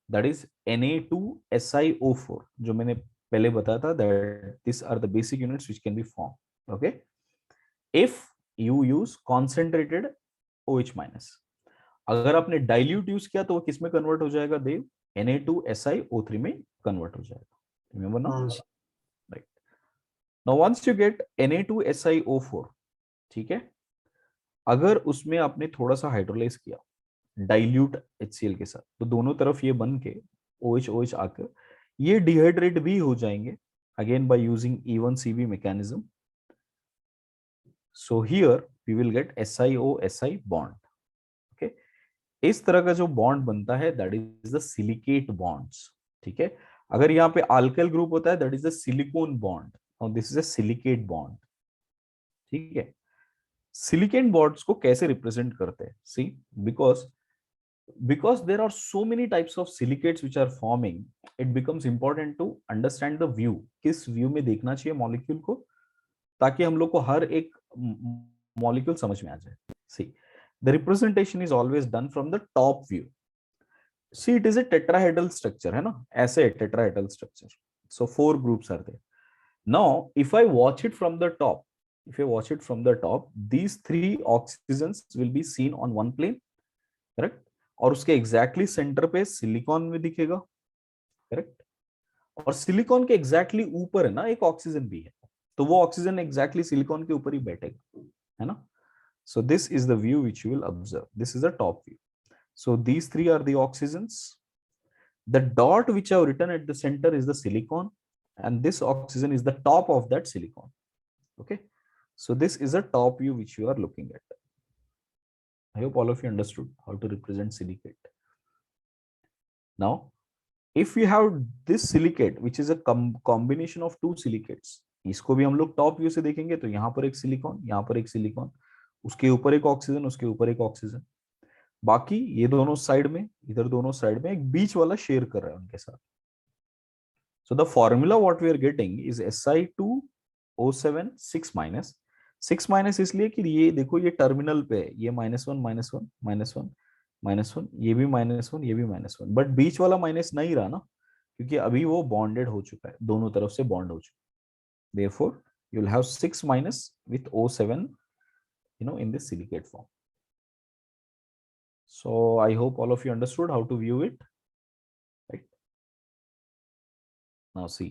दैट इज Na2SiO4, जो मैंने पहले बताया था, that this are the basic units which can be form. Okay, if you use concentrated OH-. अगर आपने डाइल्यूट यूज किया तो वो किस में कन्वर्ट हो जाएगा देव, Na2SiO3 में कन्वर्ट हो जाएगा। रिमेंबर ना? हाँ right. Now once you get Na2SiO4, ठीक है, अगर उसमें आपने थोड़ा सा हाइड्रोलाइज किया डाइल्यूट HCl के साथ, तो दोनों तरफ ये बन के OH OH आकर ये डिहाइड्रेट भी हो जाएंगे, again by using E1CB mechanism. So here we will get SiO-Si bond. Okay, इस तरह का जो बॉन्ड बनता है that is the silicate bonds. ठीक है, अगर यहाँ पे अल्काइल ग्रुप होता है that is the silicon bond और this is a silicate bond. ठीक है, सिलिकेट बॉन्ड्स को कैसे रिप्रेजेंट करते हैं? See, because there are so many types of silicates which are forming, it becomes important to understand the view, किस view में देखना चाहिए मॉलिक्यूल को, ताकि हम लोग को हर एक मॉलिक्यूल समझ में आ जाए। सी, the representation is always done from the top view. See, it is a tetrahedral structure, है ना, ऐसे tetrahedral structure. So 4 groups are there. Now, if I watch it from the top, these 3 oxygens will be seen on one plane, correct? और उसके exactly centre पे silicon में दिखेगा, correct? और silicon के एग्जैक्टली ऊपर है ना एक ऑक्सीजन भी है, तो वो ऑक्सीजन एग्जैक्टली सिलिकॉन के ऊपर ही बैठेगा, है ना? So this is the view which you will observe, this is the top view. So these 3 are the oxygens, the dot which I have written at the center is the silicon, and this oxygen is the top of that silicon. Okay, so this is a top view which you are looking at. I hope all of you understood how to represent silicate. Now, if we have this silicate which is a combination of 2 silicates, इसको भी हम लोग top view से देखेंगे तो यहाँ पर एक सिलिकॉन, यहाँ पर एक सिलिकॉन, उसके ऊपर एक ऑक्सीजन, उसके ऊपर एक ऑक्सीजन, बाकी ये दोनों साइड में, इधर दोनों साइड में एक बीच वाला शेयर कर रहा है उनके साथ। So the formula what we are getting is Si2O7 6-, 6- इसलिए कि ये देखो ये टर्मिनल पे है, ये -1 -1 -1 -1, ये भी -1 ये भी -1, बट बीच वाला माइनस नहीं रहा ना, क्योंकि अभी वो बॉन्डेड हो चुका है, दोनों तरफ से बॉन्ड हो चुका है। Therefore you will have 6- with O7, in this silicate form. So I hope all of you understood how to view it, right? Now see,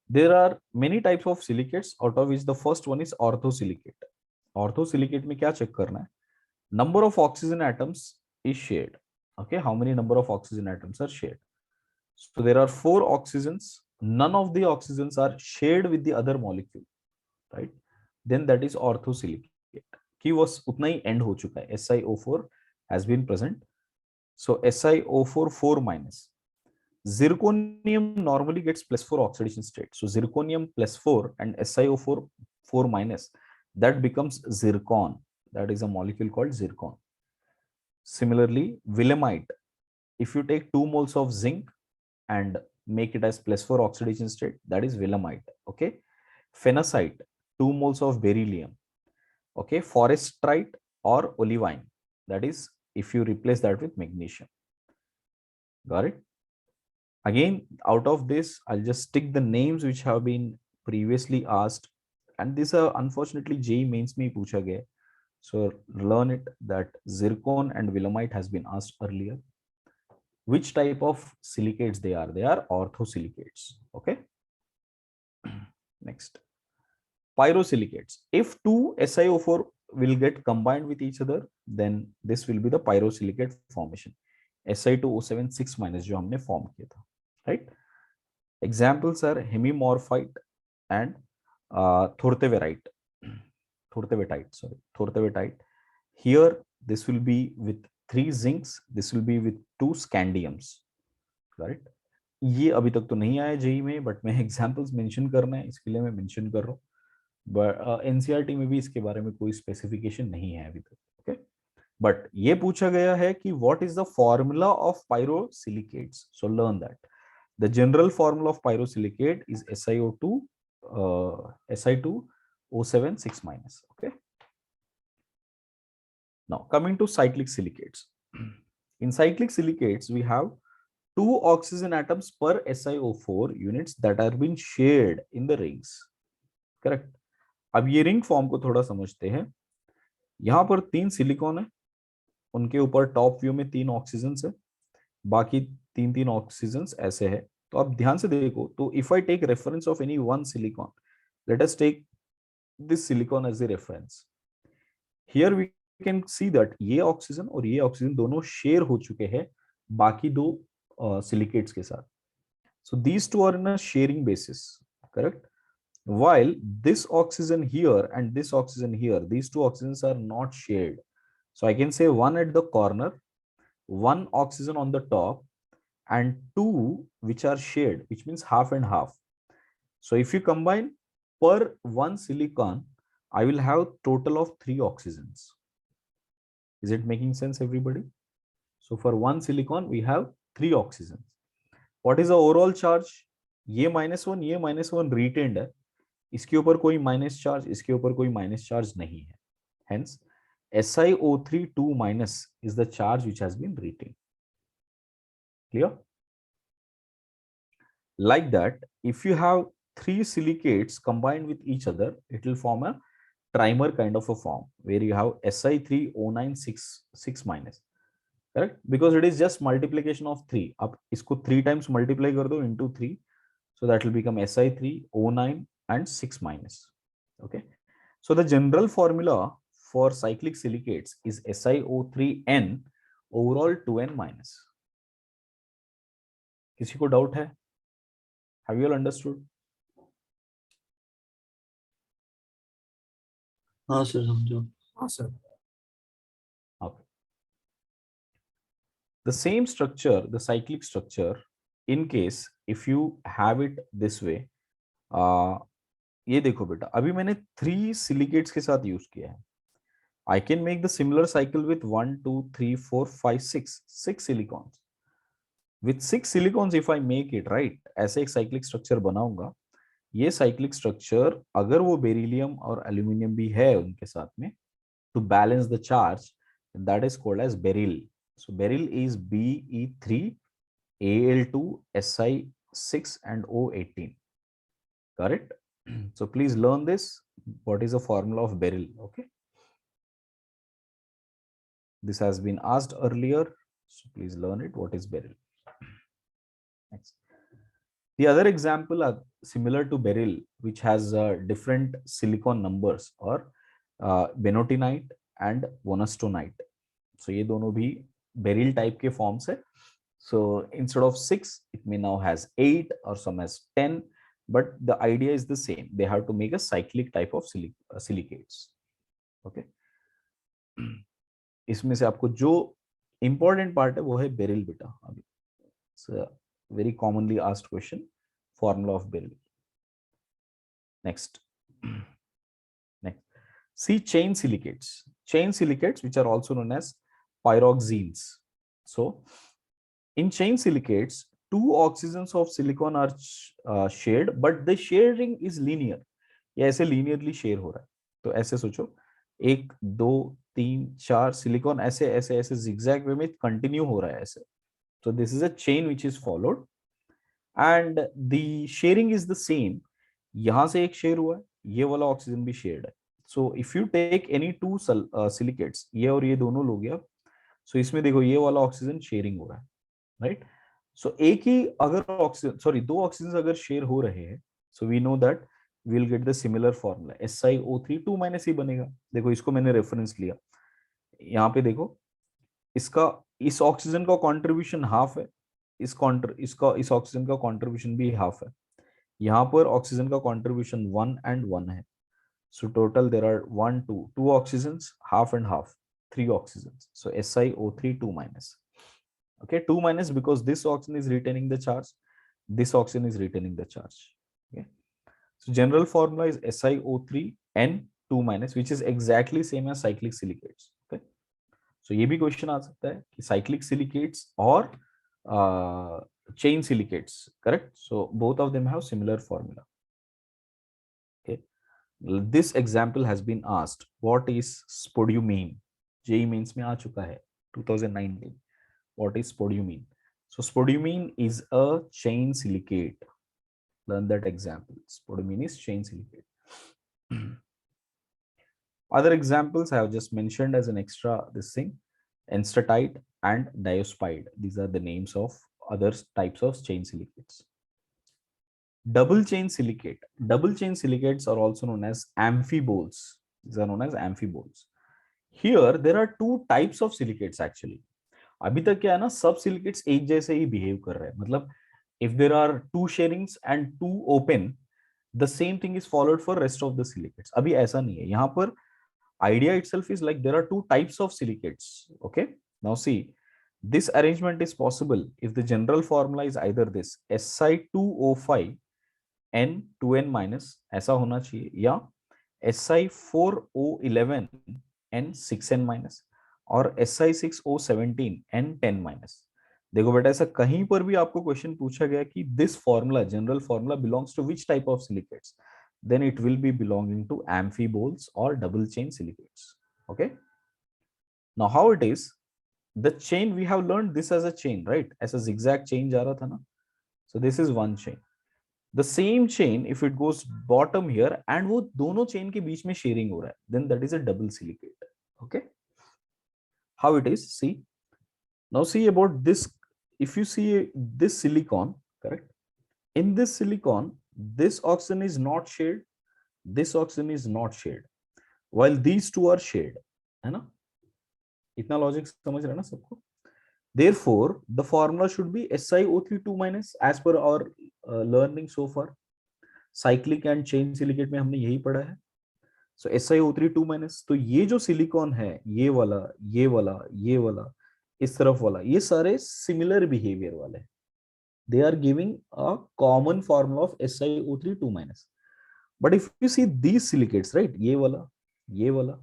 there are many types of silicates, out of which the first one is orthosilicate. Orthosilicate में क्या check करना है? Number of oxygen atoms is shared. Okay, how many number of oxygen atoms are shared? So there are 4 oxygens. None of the oxygens are shared with the other molecule, right? Then that is orthosilicate. कि वो उतना ही end हो चुका है. SiO4 has been present. So SiO4 4-. Zirconium normally gets +4 oxidation state. So zirconium +4 and SiO4 4-, that becomes zircon. That is a molecule called zircon. Similarly, willemite, if you take 2 moles of zinc and make it as +4 oxidation state, that is willemite. Okay. Phenacite, 2 moles of beryllium. Okay. Forestrite or olivine, that is if you replace that with magnesium. Got it? Again, out of this, I'll just stick the names which have been previously asked, and these are unfortunately JEE mains mein pucha gaya. So learn it that zircon and willemite has been asked earlier. Which type of silicates they are? They are orthosilicates. Okay. Next, pyrosilicates. If 2 SiO4 will get combined with each other, then this will be the pyrosilicate formation. Si2O7 6- जो हमने form किया था, right? Examples are hemimorphite and thortevierite. Thortevierite. Here, this will be with 3 zincs. This will be with 2 scandiums. Got it? ये अभी तक तो नहीं आया जेई में, बट मैं एग्जांपल्स मेंशन करना है इसके लिए मैं मेंशन कर रहा हूँ, बट एनसीईआरटी में भी इसके बारे में कोई स्पेसिफिकेशन नहीं है अभी तक। ओके, बट ये पूछा गया है कि what is the formula of pyrosilicates, so learn that the general formula of pyrosilicate is SiO2 Si2O7 6-. Okay, now coming to cyclic silicates. In cyclic silicates we have 2 oxygen atoms per SiO4 units that are being shared in the rings. Correct? अब ये ring form को थोड़ा समझते हैं। यहां पर 3 silicon है, उनके ऊपर टॉप व्यू में 3 ऑक्सीजन है, बाकी तीन तीन ऑक्सीजन ऐसे है। तो आप ध्यान से देखो, तो if I take reference of any one silicon, let us take this silicon as a reference. Here we can see that ये ऑक्सीजन और ये ऑक्सीजन दोनों शेयर हो चुके हैं बाकी दो सिलिकेट्स के साथ। So these two are in a sharing basis, correct? While this oxygen here and this oxygen here, these two oxygens are not shared. So I can say one at the corner, one oxygen on the top, and two which are shared, which means half and half. So if you combine per one silicon, I will have total of three oxygens. Is it making sense, everybody? So for one silicon, we have three oxygens. What is the overall charge? ये -1 retained है, इसके ऊपर कोई minus charge, इसके ऊपर कोई minus charge नहीं है। Hence, SiO3 2 minus is the charge which has been retained. Clear? Like that, if you have three silicates combined with each other, it will form a trimer kind of a form where you have Si3O9 6 minus. Correct? Because it is just multiplication of 3. अब इसको 3 times multiply कर दो into 3. So that will become Si3O9 and 6 minus. Okay. So the general formula for cyclic silicates is SiO3N overall 2N minus. किसी को doubt है? Have you all understood? हाँ sir, समझो। हाँ sir. Okay. The same structure, the cyclic structure, in case if you have it this way, ये देखो बेटा, अभी मैंने 3 silicates के साथ यूज किया है। I can make the similar cycle with 1, 2, 3, 4, 5, 6 silicons. With 6 silicons, if I make it right, ऐसे एक cyclic structure बनाऊंगा। ये cyclic structure अगर वो बेरिलियम और एल्यूमिनियम भी है उनके साथ में, to balance the charge, that is called as beryl. So beryl is Be3, Al2, Si6 and O18. Correct? So please learn this. What is the formula of beryl? Okay. This has been asked earlier. So please learn it. What is beryl? Next. The other example are similar to beryl, which has different silicon numbers, or bentonite and monostonite. So ये दोनों भी beryl type के forms है. So instead of 6, it may now has 8 or some has 10, but the idea is the same. They have to make a cyclic type of silicates. Okay. इसमें से आपको जो important part है वो है beryl बेटा। अभी it's a very commonly asked question, formula of beryl. Next. Next. See chain silicates. Chain silicates, which are also known as pyroxenes. So in chain silicates, two oxygens of silicon are shared, but the sharing is linear. ये ऐसे linearly share हो रहा है। तो ऐसे सोचो, 1 2 3 4 silicon ऐसे ऐसे ऐसे zigzag way में continue हो रहा है ऐसे। So this is a chain which is followed, and the sharing is the same. यहाँ से एक शेयर हुआ है, ये वाला ऑक्सीजन भी शेयर्ड है। So if you take any two silicates, ये और ये दोनों लोग आप, सो इसमें देखो ये वाला ऑक्सीजन शेयरिंग हो रहा है, राइट? सो एक ही अगर ऑक्सीजन, सॉरी दो ऑक्सीजन अगर शेयर हो रहे हैं, so we know that we will get the similar formula, SiO3 2 minus ही बनेगा। देखो इसको मैंने रेफरेंस लिया, यहाँ पे देखो इसका, इस ऑक्सीजन का कंट्रीब्यूशन हाफ है, इस ऑक्सीजन का कंट्रीब्यूशन भी हाफ है, यहाँ पर ऑक्सीजन का कंट्रीब्यूशन 1 and 1 है। So total there are 1 2 oxygens, half and half, 3 oxygens. सो SiO3 2 minus. Okay, 2 minus because this oxygen is retaining the charge, this oxygen is retaining the charge. Okay, so general formula is SiO3N 2 minus, which is exactly same as cyclic silicates. Okay, so ये भी question आ सकता है कि cyclic silicates और chain silicates, correct? So both of them have similar formula. Okay, this example has been asked, what is spodumene? JEE mains में आ चुका है 2019. What is spodumene? So spodumene is a chain silicate. Learn that example. Spodumene is chain silicate. Other examples I have just mentioned as an extra this thing. enstatite and diospide. These are the names of other types of chain silicates. Double chain silicate. Double chain silicates are also known as amphiboles. These are known as amphiboles. Here there are two types of silicates actually. अभी तक क्या है ना, सब silicates एक जैसे ही behave कर रहे हैं. मतलब if there are two sharings and two open, the same thing is followed for rest of the silicates. अभी ऐसा नहीं है. यहाँ पर idea itself is like there are two types of silicates. Okay, now see, this arrangement is possible if the general formula is either this Si2O5 N2N minus ऐसा होना चाहिए, या Si4O11 N6N minus और Si6O17 N10 minus. देखो बेटा, ऐसा कहीं पर भी आपको क्वेश्चन पूछा गया कि this formula, general formula, belongs to which type of silicates, then it will be belonging to amphiboles or double chain silicates. Okay, now how it is, the chain we have learned this as a chain, right? As a zigzag chain जा रहा था ना, so this is one chain. The same chain if it goes bottom here and वो दोनों chain के बीच में sharing हो रहा है, then that is a double silicate. Okay, how it is, see, now see about this. If you see this silicon, correct, in this silicon this oxygen is not shared, this oxygen is not shared, while these two are shared, है ना? इतना logic समझ रहे हैं ना सबको? Therefore the formula should be SiO32 minus as per our learning so far. Cyclic and chain silicate में हमने यही पढ़ा है. So SiO32 minus, तो ये जो सिलिकॉन है, ये वाला, ये वाला, ये वाला, इस तरफ वाला, ये सारे सिमिलर बिहेवियर वाले. They are giving a common formula of SiO32 minus. But if you see these silicates, right, ये वाला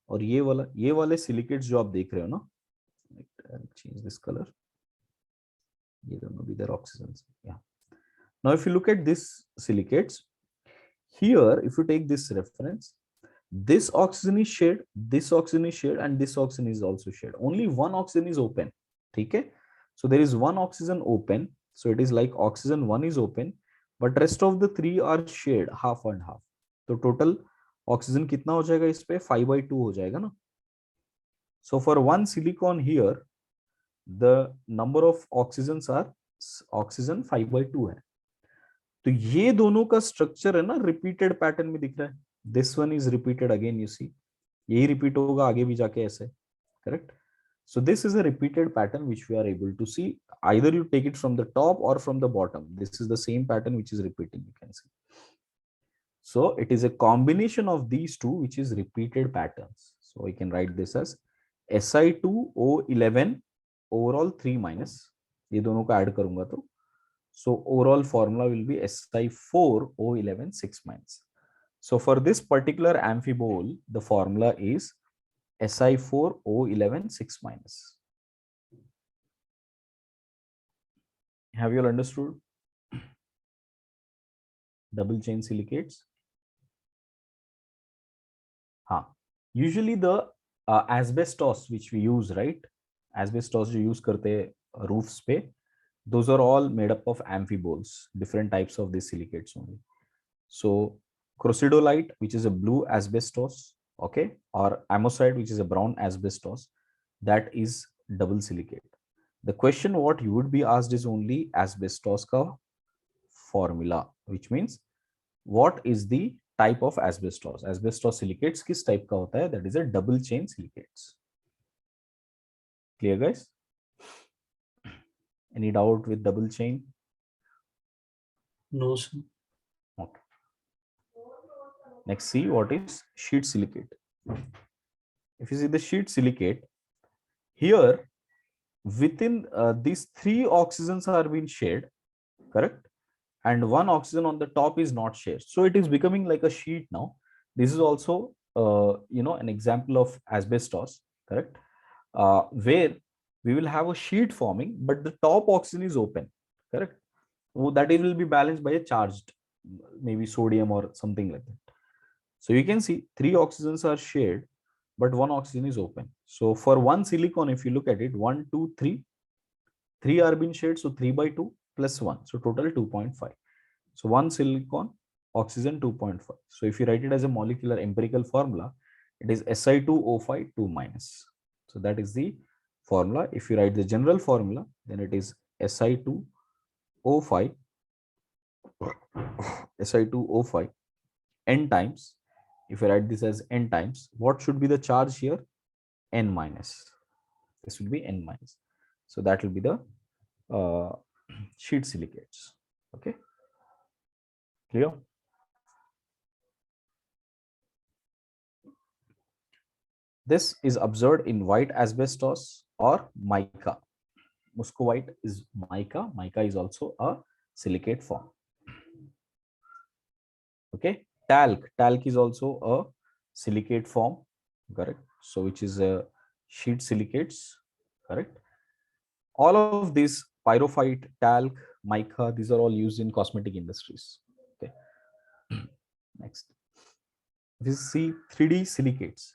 और ये वाले silicates जो आप देख रहे हो ना, I'll change this color. ये दोनों भी their oxygens. Yeah. Now if you look at this silicates, here if you take this reference, this oxygen is shared, this oxygen is shared, and this oxygen is also shared. Only one oxygen is open. Okay, so there is one oxygen open, so it is like oxygen 1 is open, but rest of the three are shared half and half. तो total oxygen कितना हो जाएगा इस पे? 5/2 हो जाएगा ना. So for one silicon here, the number of oxygens are oxygen 5/2 है. तो ये दोनों का स्ट्रक्चर है ना, रिपीटेड पैटर्न में दिख रहा है. This one is repeated again, you see, यही रिपीट होगा आगे भी जाके ऐसे, correct? So this is a repeated pattern which we are able to see. Either you take it from the top or from the bottom. This is the same pattern which is repeating, you can see. So it is a combination of these two which is repeated patterns. So we can write this as Si2O11 overall 3 minus. ये दोनों को add करूंगा तो so overall formula will be Si4O11 6 minus. So for this particular amphibole, the formula is Si4O11 6 minus. Have you all understood? Double chain silicates. Usually the asbestos which we use, right? Asbestos जो use करते हैं roofs पे, those are all made up of amphiboles, different types of these silicates only. So crocidolite, which is a blue asbestos, okay, or amosite, which is a brown asbestos, that is double silicate. The question what you would be asked is only asbestos ka formula, which means what is the type of asbestos. Asbestos silicates किस type का होता है? That is a double chain silicates. Clear, guys? Any doubt with double chain? No, sir. Okay. Next, see what is sheet silicate. If you see the sheet silicate, here within these three oxygens are being shared, correct? And one oxygen on the top is not shared. So it is becoming like a sheet now. This is also, an example of asbestos, correct? Where we will have a sheet forming, but the top oxygen is open, correct? That it will be balanced by a charged, maybe sodium or something like that. So you can see three oxygens are shared, but one oxygen is open. So for one silicon, if you look at it, 1, 2, 3, 3 are being shared, so 3/2 plus 1, so total 2.5. So one silicon, oxygen 2.5. So if you write it as a molecular empirical formula, it is Si2O5 2 minus. So that is the formula. If you write the general formula, then it is Si2O5 Si2O5 n times. If I write this as n times, what should be the charge here? N minus. This will be n minus. So that will be the sheet silicates. Okay, clear? This is observed in white asbestos or mica. Muscovite is mica. Mica is also a silicate form. Okay, talc is also a silicate form, correct? So which is a sheet silicates, correct? All of these, pyrophyte, talc, mica, these are all used in cosmetic industries. Okay. Next, we see 3D silicates.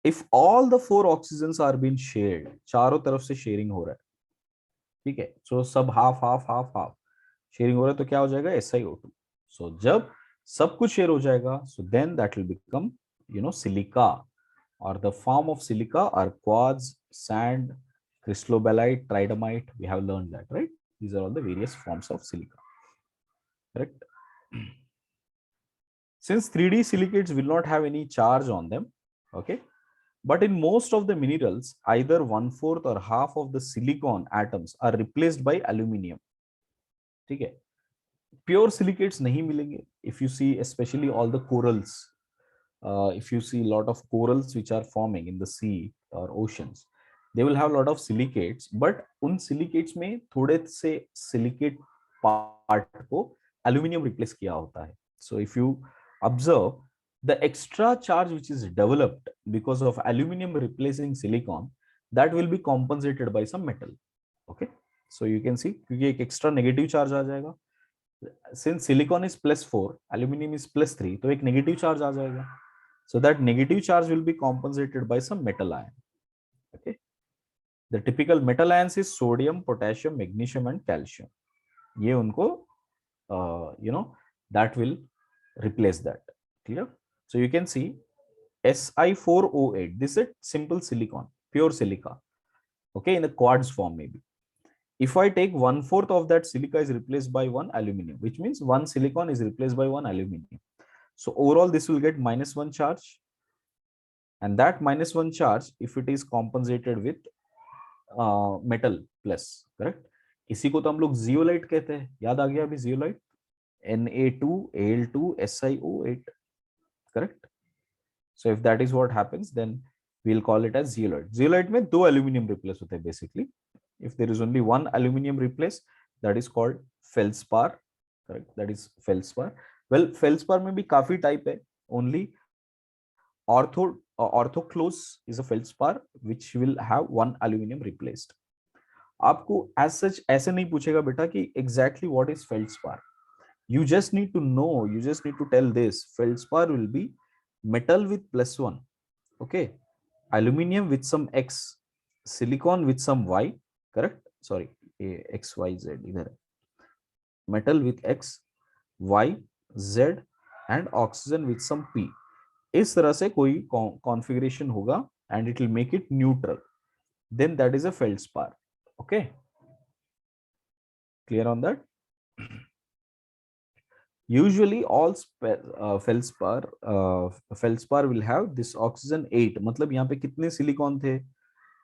If all the 4 oxygens are being shared, चारों तरफ से sharing हो रहा है, ठीक है, सो सब half half half half sharing हो रहा है, तो क्या हो जाएगा? SiO2. सो जब सब कुछ शेयर हो जाएगा, so then that will become silica, और the form of silica are quartz, sand, crystallobelite, tridymite. We have learned that, right? These are all the various forms of silica, correct? Since 3D silicates will not have any charge on them, okay, but in most of the minerals, either 1/4 or half of the silicon atoms are replaced by aluminium. ठीक है, pure silicates नहीं मिलेंगे. If you see, especially all the corals, if you see a lot of corals which are forming in the sea or oceans, they will have a lot of silicates, but उन silicates में थोड़े से silicate part को aluminium replace किया होता है. So if you observe, the extra charge which is developed because of aluminium replacing silicon, that will be compensated by some metal. Okay, so you can see क्योंकि एक extra negative charge आ जाएगा. Since silicon is +4, aluminium is +3, तो एक negative charge आ जाएगा. So that negative charge will be compensated by some metal ion. Okay, the typical metal ions is sodium, potassium, magnesium, and calcium. ये उनको that will replace that. Clear? So you can see Si4O8. This is simple silicon, pure silica. Okay, in the quartz form maybe. If I take 1/4 of that silica is replaced by 1 aluminium, which means 1 silicon is replaced by 1 aluminium. So overall, this will get -1 charge. And that -1 charge, if it is compensated with metal plus, correct? इसी को तो हम लोग zeolite कहते हैं. याद आ गया अभी zeolite? Na2Al2SiO8, correct? So if that is what happens, then we'll call it as zeolite. Zeolite में 2 aluminium replace होते हैं basically. If there is only 1 aluminium replace, that is called feldspar, correct? That is feldspar. Well, feldspar में भी काफी type है. Only orthoclose is a feldspar which will have 1 aluminium replaced. आपको as such ऐसे नहीं पूछेगा बेटा कि exactly what is feldspar. You just need to know, you just need to tell this: feldspar will be metal with +1, okay, aluminium with some X, silicon with some Y, correct? Sorry, X, Y, Z इधर, metal with X, Y, Z and oxygen with some P. इस तरह से कोई configuration होगा and it will make it neutral, then that is a feldspar. Okay, clear on that? Usually all feldspar will have this oxygen 8. मतलब यहाँ पे कितने silicon थे?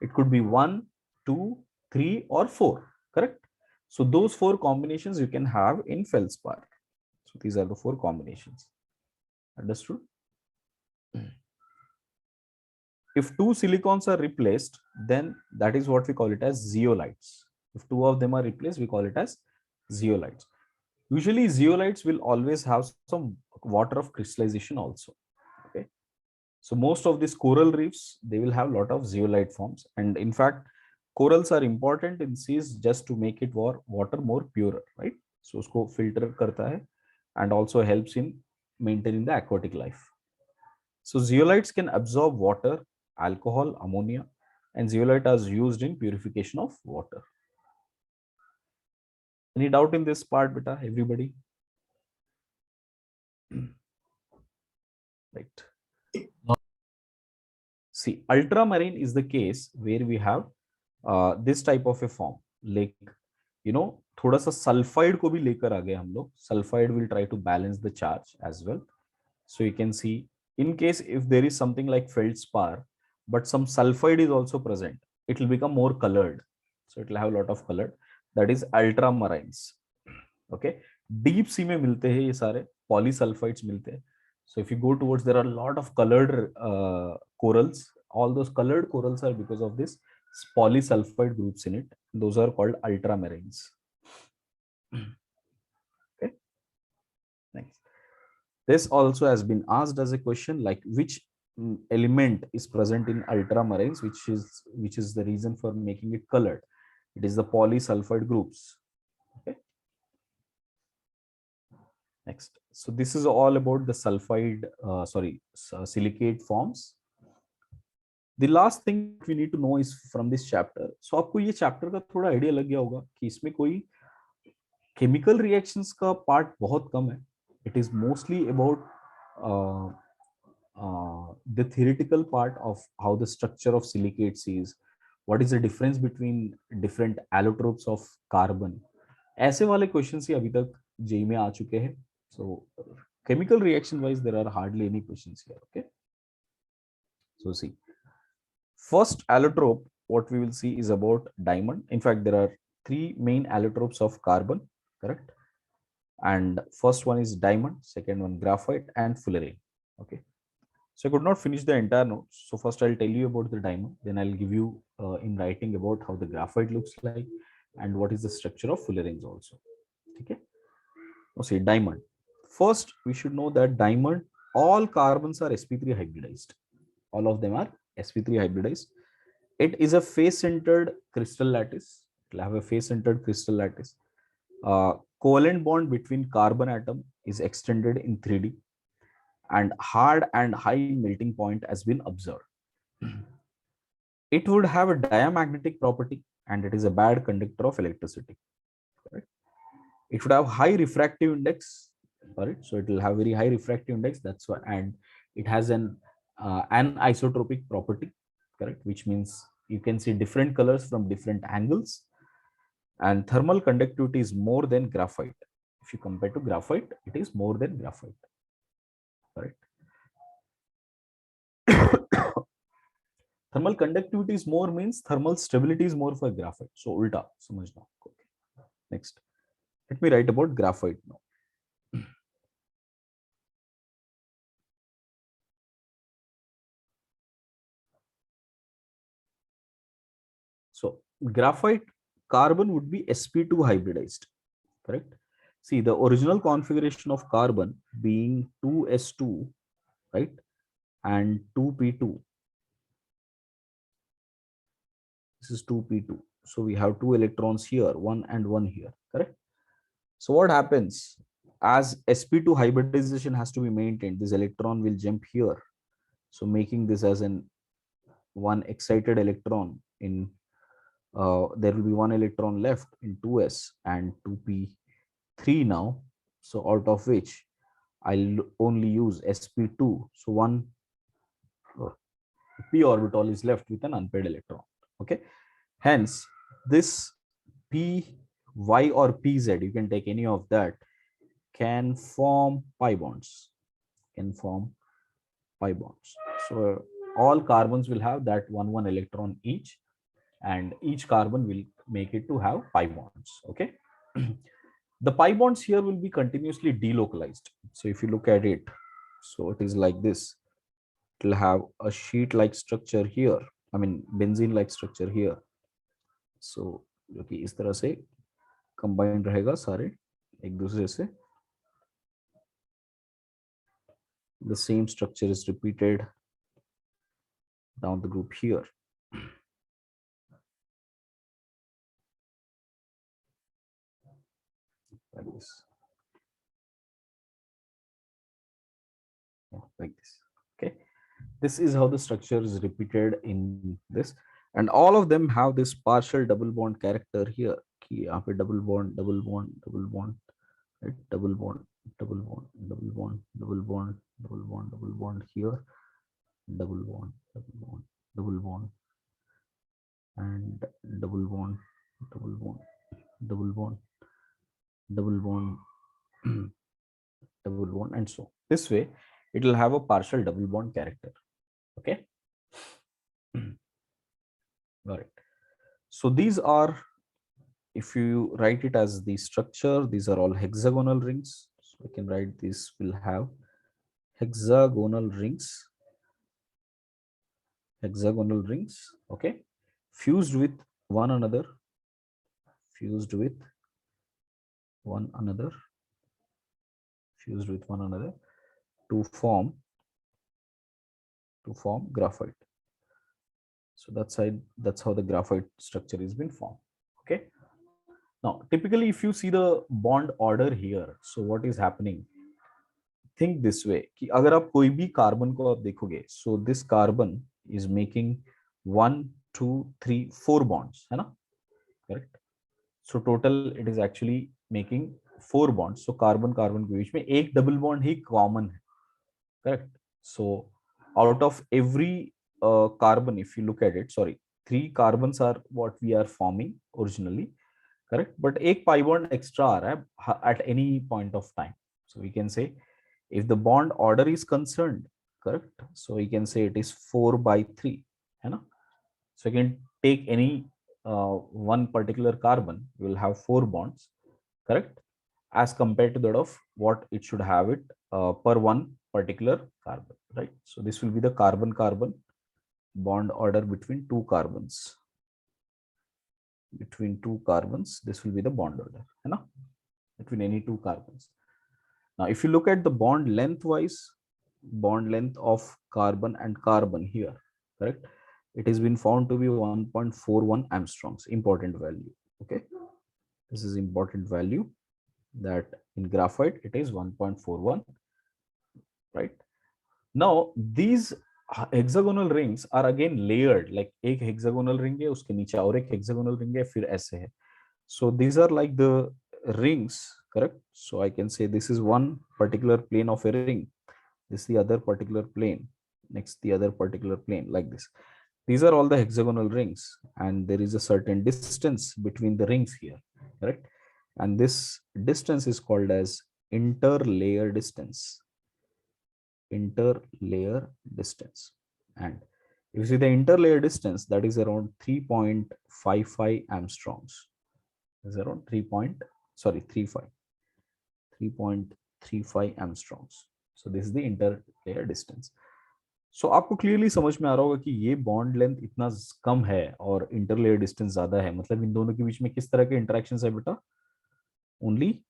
It could be 1, 2, 3 or 4, correct? So those 4 combinations you can have in feldspar. So these are the 4 combinations. Understood? If 2 silicons are replaced, then that is what we call it as zeolites. If 2 of them are replaced, we call it as zeolites. Usually zeolites will always have some water of crystallization also. Okay, so most of these coral reefs, they will have a lot of zeolite forms, and in fact corals are important in seas just to make it water more pure, right? So usko filter karta hai and also helps in maintaining the aquatic life. So zeolites can absorb water, alcohol, ammonia, and zeolite is used in purification of water. Any doubt in this part, beta? Everybody? Right. See, ultramarine is the case where we have this type of a form, like थोड़ा सा sulphide को भी लेकर आ गए हम लोग. Sulphide will try to balance the charge as well. So you can see, in case if there is something like feldspar, but some sulfide is also present, it will become more colored. So it will have a lot of color. That is ultramarines. Okay. Deep sea में मिलते हैं ये सारे polysulfides मिलते हैं. So if you go towards, there are a lot of colored corals. All those colored corals are because of this polysulfide groups in it. Those are called ultramarines. Okay. Next. This also has been asked as a question, like which element is present in ultramarines, which is the reason for making it colored. It is the polysulfide groups. Okay. Next. So this is all about the sulfide, silicate forms. The last thing we need to know is from this chapter. So आपको ये chapter का थोड़ा idea लग गया होगा कि इसमें कोई chemical reactions का part बहुत कम है. It is mostly about the theoretical part of how the structure of silicates is, what is the difference between different allotropes of carbon. ऐसे वाले questions ही अभी तक JEE में आ चुके हैं. So chemical reaction wise, there are hardly any questions here. Okay. So see, first allotrope, what we will see is about diamond. In fact, there are three main allotropes of carbon, correct? And first one is diamond, second one graphite, and fullerene. Okay. So I could not finish the entire note. So first I'll tell you about the diamond, then I'll give you in writing about how the graphite looks like and what is the structure of fullerenes also. Okay. Now see, diamond. First, we should know that diamond, all carbons are sp3 hybridized. All of them are sp3 hybridized. It is a face-centered crystal lattice. It will have a face-centered crystal lattice. Covalent bond between carbon atom is extended in 3D, and hard and high melting point has been observed. It would have a diamagnetic property, and it is a bad conductor of electricity. Correct? It should have high refractive index. Correct? So it will have very high refractive index. That's why, and it has an anisotropic property. Correct? Which means you can see different colors from different angles. And thermal conductivity is more than graphite. If you compare to graphite, it is more than graphite. Correct? Thermal conductivity is more means thermal stability is more for graphite. So ulta, samajhna. Okay. Next, let me write about graphite now. So graphite carbon would be sp2 hybridized. Correct? See, the original configuration of carbon being 2s2, right, and 2p2. This is 2p2. So we have two electrons here, one and one here. Correct? So what happens, as sp2 hybridization has to be maintained, this electron will jump here. So making this as an one excited electron in there will be one electron left in 2s and 2p3 now. So out of which I'll only use sp2. So one p orbital is left with an unpaired electron. Okay. Hence, this p y or pz, you can take any of that, can form pi bonds. Can form pi bonds. So all carbons will have that one electron each, and each carbon will make it to have pi bonds. Okay. The pi bonds here will be continuously delocalized. So if you look at it, so it is like this. It will have a sheet like structure here, I mean benzene like structure here. So जो कि इस तरह से combined रहेगा सारे एक दूसरे से. The same structure is repeated down the group here. Like this. Yeah, like this. Okay. This is how the structure is repeated in this, and all of them have this partial double bond character here. कि यहाँ पे double bond, double bond, double bond, right? Double bond, double bond, double bond, double bond, double bond, double bond here, double bond, double bond, double bond, and double bond, double bond, double bond, double bond, double bond, and so this way it will have a partial double bond character. Okay. Got it. So these are, if you write it as the structure, these are all hexagonal rings. So I can write this will have hexagonal rings, hexagonal rings, okay, fused with one another, fused with one another, fused with one another to form graphite. So that's how the graphite structure has been formed. Okay. Now, typically, if you see the bond order here, so what is happening? Think this way कि अगर आप कोई भी carbon को आप देखोगे, so this carbon is making 1 2 3 4 bonds, है ना? Correct. So total it is actually making 4 bonds. So carbon carbon के बीच में एक डबल बॉन्ड ही कॉमन है. Correct. So out of every carbon, if you look at it, sorry, 3 carbons are what we are forming originally. Correct. But एक pi bond extra आ रहा है at any point of time. So we can say if the bond order is concerned, correct, so we can say it is 4 by 3, है ना? So you can take any one particular carbon, you will have 4 bonds, correct, as compared to that of what it should have it per one particular carbon, right? So this will be the carbon carbon bond order between two carbons, between two carbons. This will be the bond order, है ना, between any two carbons. Now, if you look at the bond length wise, bond length of carbon and carbon here, correct, it has been found to be 1.41 angstroms, important value. Okay, this is important value, that in graphite it is 1.41, right? Now these hexagonal rings are again layered, like एक hexagonal ring है, उसके नीचे और एक hexagonal ring है, फिर ऐसे है. So these are like the rings, correct? So I can say this is one particular plane of a ring, this is the other particular plane, next the other particular plane, like this. These are all the hexagonal rings, and there is a certain distance between the rings here, correct? And this distance is called as interlayer distance, interlayer distance. And if you see the interlayer distance, that is around 3.55 angstroms, is around 3.35 angstroms. So this is the interlayer distance. So आपको clearly समझ में आ रहा होगा कि ये bond length इतना कम है और इंटरलेयर डिस्टेंस ज्यादा है, मतलब इन दोनों के बीच में किस तरह के इंटरेक्शंस है बेटा? ओनली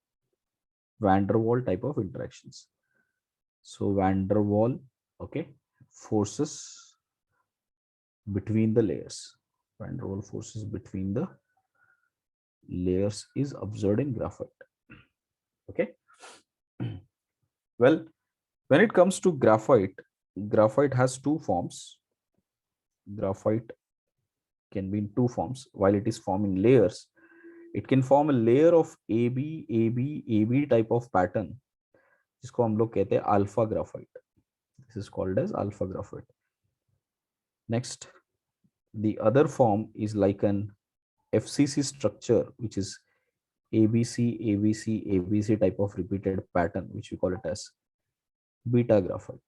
वैन डर वाल type of interactions. So van der Waal, okay, forces between the layers, van der Waal forces between the layers is observed in graphite. Okay. Well, when it comes to graphite, graphite has two forms. Graphite can be in two forms. While it is forming layers, it can form a layer of AB, AB, AB type of pattern, जिसको हम लोग कहते हैं alpha graphite. This is called as alpha graphite. Next, the other form is like an FCC structure, which is ABC, ABC, ABC type of repeated pattern, which we call it as beta graphite.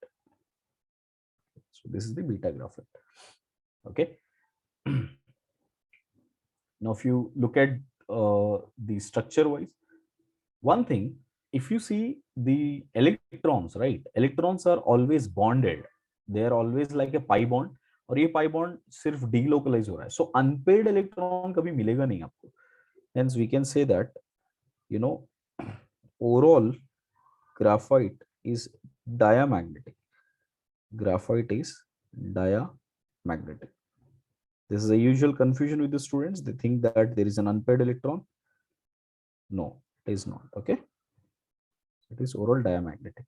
So this is the beta graphite. Okay. Now, if you look at the structure wise, one thing, if you see the electrons, right? Electrons are always bonded. They are always like a pi bond. और ये pi bond सिर्फ delocalize हो रहा है. So unpaired electron कभी मिलेगा नहीं आपको. Hence we can say that, you know, overall graphite is diamagnetic. Graphite is diamagnetic. This is a usual confusion with the students. They think that there is an unpaired electron. No, it is not. Okay. It is overall diamagnetic.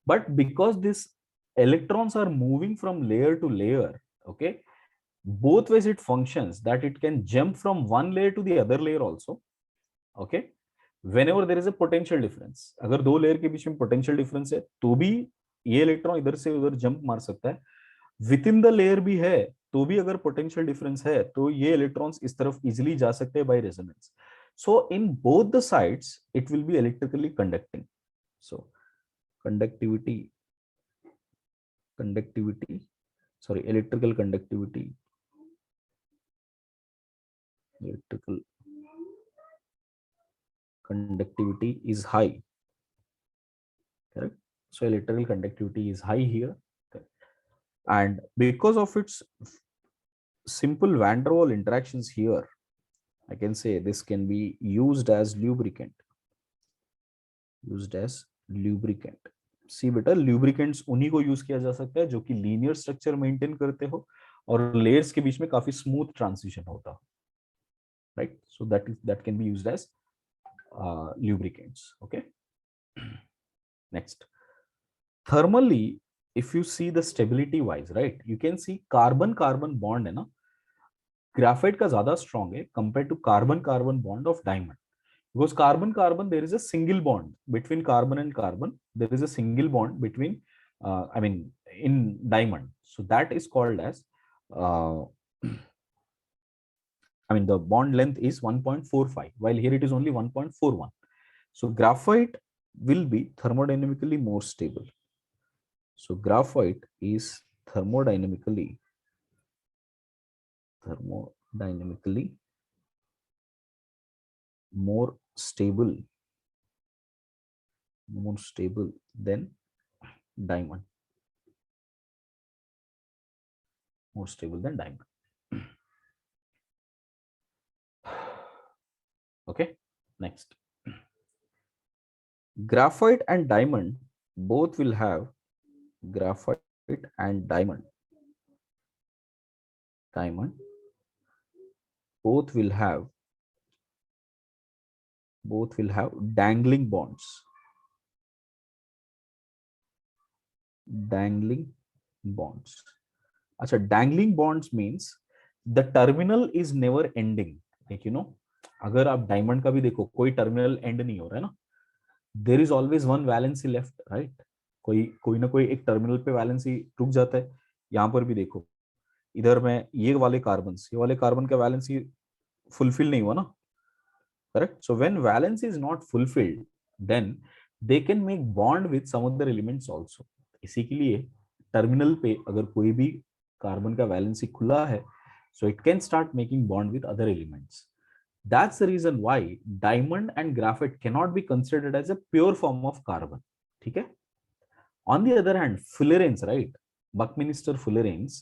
But because these electrons are moving from layer to layer, okay, both ways it functions that it can jump from one layer to the other layer also. Okay. Whenever there is a potential difference, अगर दो layer के बीच में potential difference है तो भी ये electron इधर से उधर जंप मार सकता है. विद इन द लेयर भी है तो भी अगर पोटेंशियल डिफरेंस है तो ये इलेक्ट्रॉन्स इस तरफ इजिली जा सकते हैं by resonance. So in both the sides it will be electrically conducting. So conductivity conductivity sorry electrical conductivity electrical conductivity is high, correct? So electrical conductivity is high here, correct? And because of its simple van der Waal interactions here, I can say this can be used as lubricant. used as lubricant. सी बेटा lubricants उन्हीं को use किया जा सकता है जो कि linear structure maintain करते हो और लेयर्स के बीच में काफी स्मूथ ट्रांजिशन होता हो, right? So that can be used as lubricants. Okay. Next, thermally, if you see the stability wise, right, you can see carbon carbon bond है ना, ग्राफाइट का ज्यादा स्ट्रॉन्ग है compare to carbon carbon bond of diamond. Because carbon carbon there is a single bond between carbon and carbon, there is a single bond between I mean in diamond, so that is called as uh, I mean the bond length is 1.45 while here it is only 1.41. So graphite will be thermodynamically more stable. So graphite is thermodynamically more stable than diamond. More stable than diamond. Okay, next. Graphite and diamond both will have graphite and diamond both will have dangling bonds. Acha, dangling bonds means the terminal is never ending. Like अगर आप diamond का भी देखो कोई terminal and नहीं हो रहा है ना, there is always one valency left, right? कोई कोई ना कोई एक टर्मिनल पे वैलेंसी रुक जाता है. यहाँ पर भी देखो, इधर में ये वाले कार्बन का वैलेंसी फुलफिल नहीं हुआ ना, correct? So when valency is not fulfilled then they can make bond with some other elements also. इसी के लिए टर्मिनल पे अगर कोई भी कार्बन का वैलेंसी खुला है, so it can start making bond with other elements. That's the reason why diamond and graphite cannot be considered as a pure form of carbon. ठीक है? On the other hand, fullerenes, right? Buckminster fullerenes,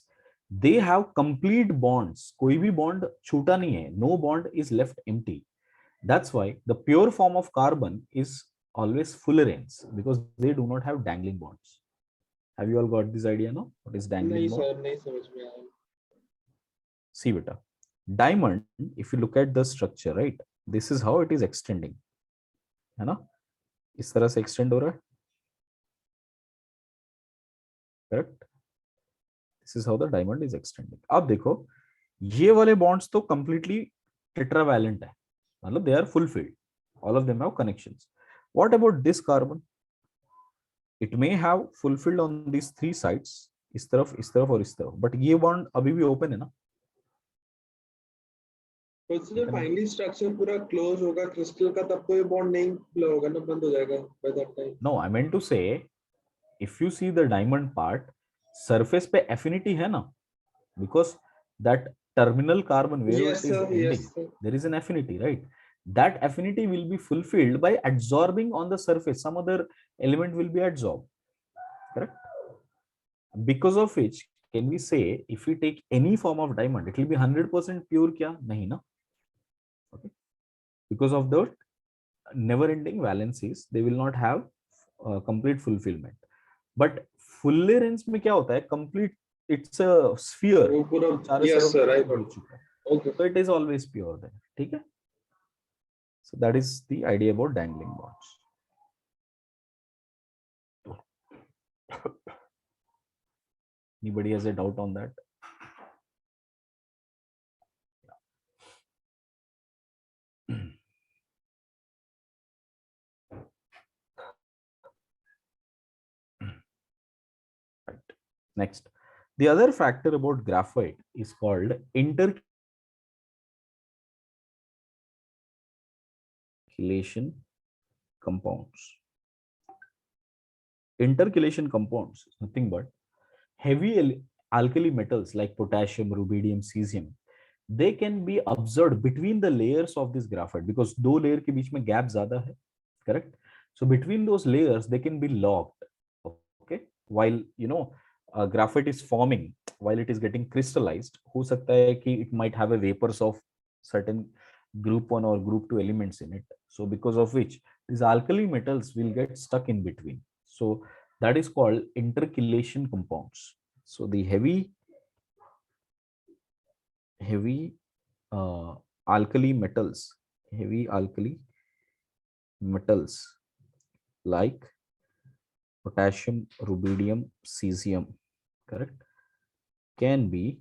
they have complete bonds. कोई भी bond छूटा नहीं है. No bond is left empty. That's why the pure form of carbon is always fullerenes because they do not have dangling bonds. Have you all got this idea now? What is dangling bond? नहीं sir, नहीं समझ में आया. See beta, diamond, if you look at the structure, right, this is how it is extending, है ना? इस तरह से extend हो रहा है, correct? This is how the diamond is extending. अब देखो, ये वाले bonds तो completely tetravalent है, मतलब they are fulfilled, all of them have connections. What about this carbon? It may have fulfilled on these three sides, इस तरफ और इस तरफ, but ये bond अभी भी open है ना? तो फाइनली स्ट्रक्चर पूरा क्लोज होगा क्रिस्टल का, तब तो ये बॉन्ड नहीं खुला होगा ना, बंद हो जाएगा by that time. No, I meant to say, if you see the diamond part, surface पे affinity है ना, because that terminal carbon where Yes, it is sir. ending, Yes, sir. there is an affinity, right? That affinity will be fulfilled by absorbing on the surface. Some other element will be absorbed, correct? Because of which, can we say if we take any form of diamond, it will be 100% pure? क्या नहीं ना? Okay, because of the never-ending valencies, they will not have complete fulfillment. But fullerenes में क्या होता है? Complete, it's a sphere. वो पूरा, चारों yes तरफ sir, I हो got. चुका है. Okay. So it is always pure then. ठीक है? So that is the idea about dangling bonds. Anybody has a doubt on that? Right. Next, The other factor about graphite is called intercalation compounds. Intercalation compounds is nothing but heavy alkali metals like potassium, rubidium, cesium. They can be observed between the layers of this graphite because दो layer के बीच में gap ज़्यादा है, correct? So between those layers they can be locked. Okay, while graphite is forming, while it is getting crystallized, हो सकता है कि it might have a vapors of certain group 1 or group 2 elements in it. So because of which these alkali metals will get stuck in between. So that is called intercalation compounds. So the heavy alkali metals, heavy alkali metals like potassium, rubidium, cesium, correct, can be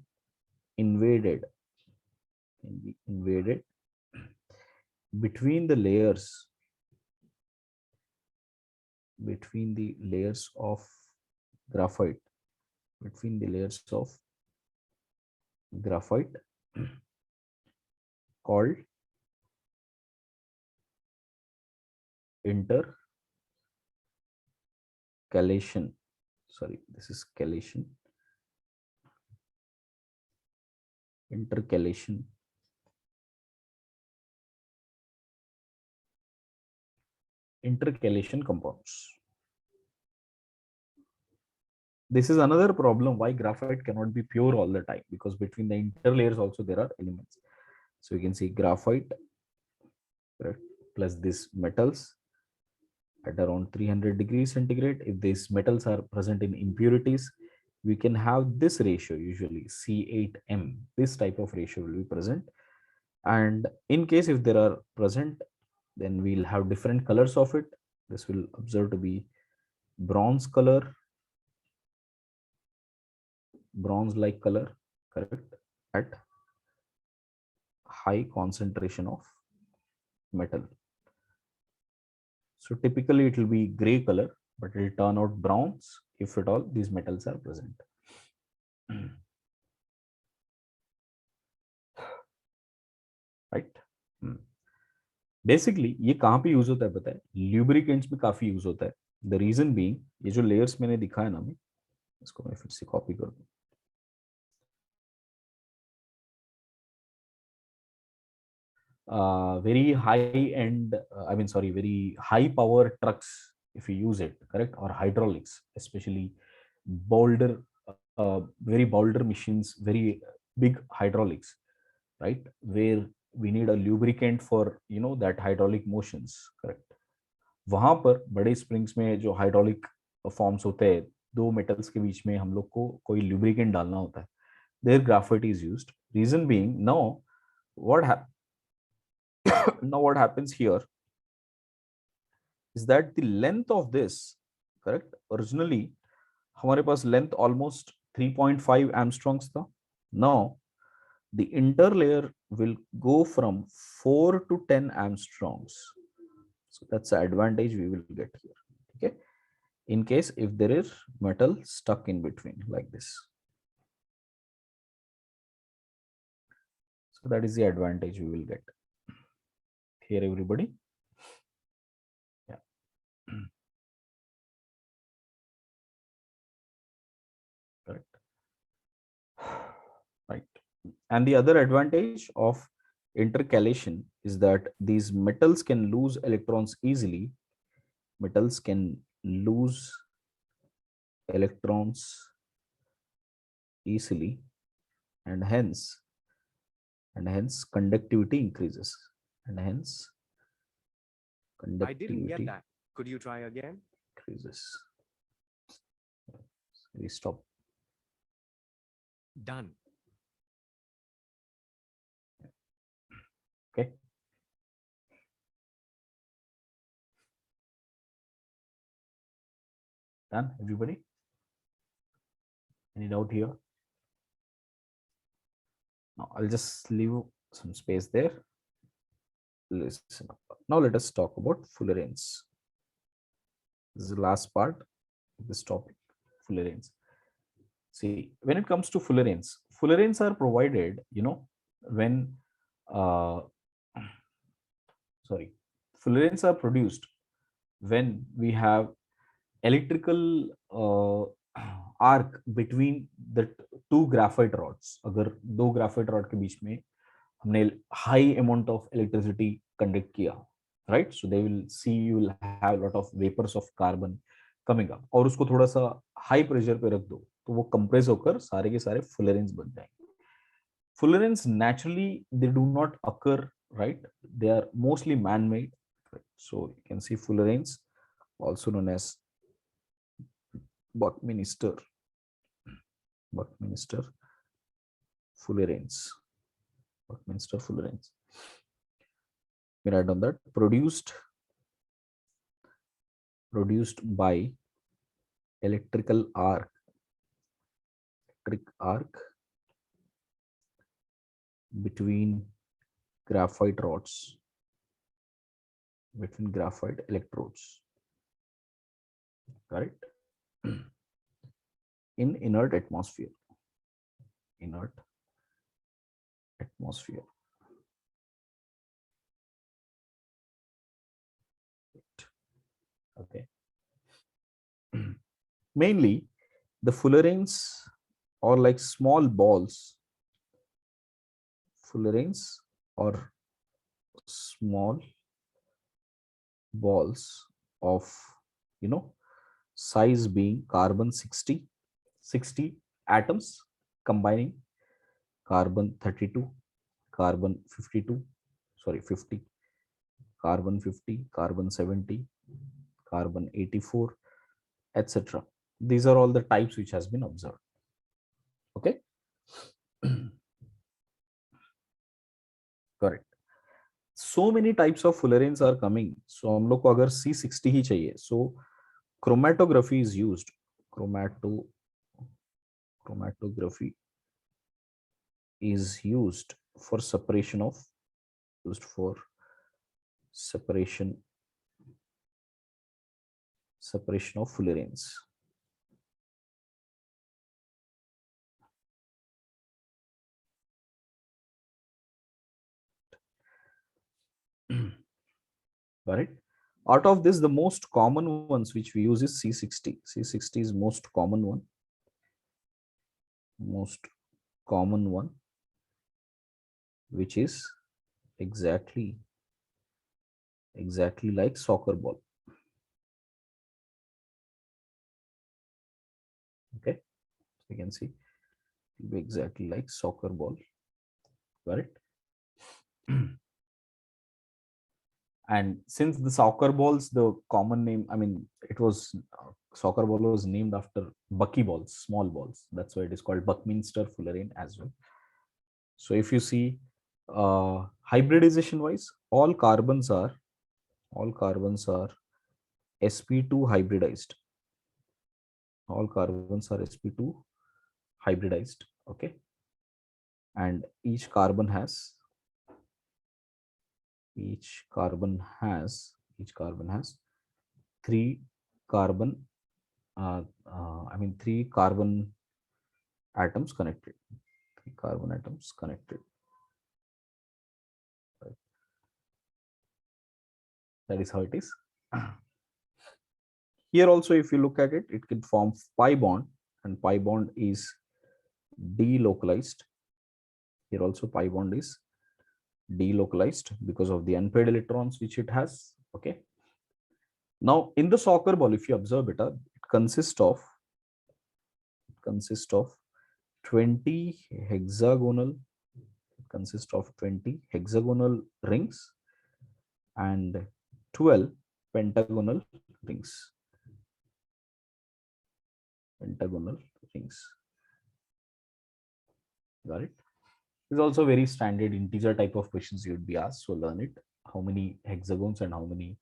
invaded between the layers of graphite, called intercalation. Sorry, this is calation. Intercalation compounds. This is another problem why graphite cannot be pure all the time, because between the interlayers also there are elements. So you can see graphite, correct, plus these metals at around 300 degrees centigrade. If these metals are present in impurities, we can have this ratio, usually C8M. This type of ratio will be present. And in case if there are present, then we'll have different colors of it. This will observe to be bronze color, bronze like color, correct, at high concentration of metal. So typically it will be gray color, but it will turn out browns if at all these metals are present. Right? Basically ये कहाँ पे use होता है पता है? Lubricants में काफी use होता है. द रीजन बीइंग, ये जो लेयर्स मैंने दिखाया ना, मैं इसको मैं फिर से कॉपी कर दूं. Very high end, very high power trucks, if you use it, correct, or hydraulics, especially boulder, very boulder machines, very big hydraulics, right, where we need a lubricant for that hydraulic motions, correct. वहां पर बड़े springs में जो hydraulic forms होते हैं, दो metals के बीच में हम लोग को कोई lubricant डालना होता है, there graphite is used. Reason being, what now what happens here is that the length of this, correct, originally हमारे पास length almost 3.5 Armstrongs था. Now the interlayer will go from 4 to 10 Armstrongs. So that's the advantage we will get here. Okay, in case if there is metal stuck in between like this. So that is the advantage we will get here, everybody. Yeah. Correct. Right. And the other advantage of intercalation is that these metals can lose electrons easily. Metals can lose electrons easily, and hence conductivity increases, and hence I didn't get conductivity that. Could you try again? increases. We stop. Done. Okay. Done, everybody? Any doubt here? Now I'll just leave some space there. Listen up. Now let us talk about fullerenes. This is the last part of this topic, fullerenes. See, when it comes to fullerenes are provided, when, uh, sorry, fullerenes are produced when we have electrical arc between the two graphite rods. अगर दो graphite rod के बीच में हमने high amount of electricity conduct किया, right? So they will see, you will have a lot of vapors of carbon coming up, और उसको थोड़ा सा high pressure पे रख दो तो वो compress होकर सारे के सारे fullerenes बन जाएंगे. Fullerenes naturally they do not occur, right? They are mostly man-made. Right? So you can see fullerenes, also known as Buckminster fullerenes. Buckminster fullerenes. We write on that produced by electric arc between graphite rods, between graphite electrodes, correct? In inert atmosphere. Okay. Mainly the fullerenes are like small balls. Fullerenes or small balls of, size being carbon 60 atoms combining carbon 32, carbon 52, 50, carbon 50, carbon 70, carbon 84, etc. These are all the types which has been observed. Okay. Correct. So many types of fullerenes are coming. So हम लोग को अगर C60 ही चाहिए, so chromatography is used. Chromatography is used for separation of fullerenes. Right. Out of this, the most common ones which we use is C60. C60 is most common one. Which is exactly like soccer ball. Okay, so you can see it will be exactly like soccer ball, correct? And since the soccer balls, the common name, I mean, it was soccer ball was named after bucky balls, small balls. That's why it is called Buckminster fullerene as well. So if you see hybridization wise, all carbons are sp2 hybridized. All carbons are sp2 hybridized. Okay, and each carbon has three carbon three carbon atoms connected. Right. That is how it is. Here also, if you look at it, it can form pi bond, and pi bond is delocalized. Here also pi bond is delocalized because of the unpaired electrons which it has. Okay. Now in the soccer ball, if you observe it, it consists of 20 hexagonal rings and 12 pentagonal rings. Got it? Is also very standard integer type of questions you would be asked. So learn it. How many hexagons and how many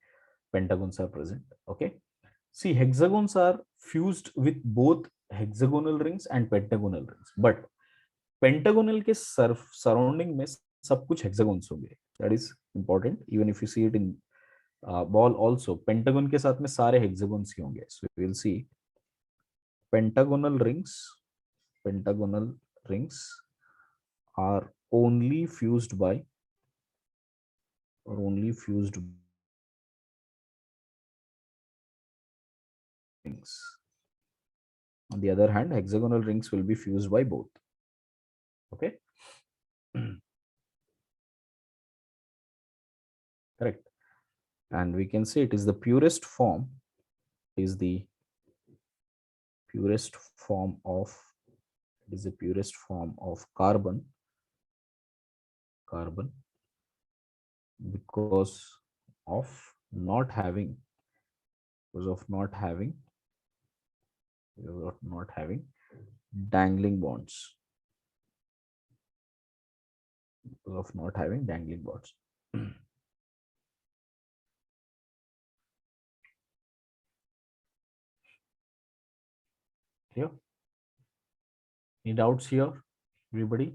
pentagons are present? Okay. See, hexagons are fused with both hexagonal rings and pentagonal rings, but pentagonal के surrounding में सब कुछ hexagons होंगे. That is important. Even if you see it in ball also, pentagon के साथ में सारे hexagons ही होंगे. So we will see pentagonal rings pentagonal rings are only fused by rings. On the other hand, hexagonal rings will be fused by both. Okay. Correct. And we can say it is the purest form of carbon because of not having dangling bonds. Clear? Any doubts here, everybody?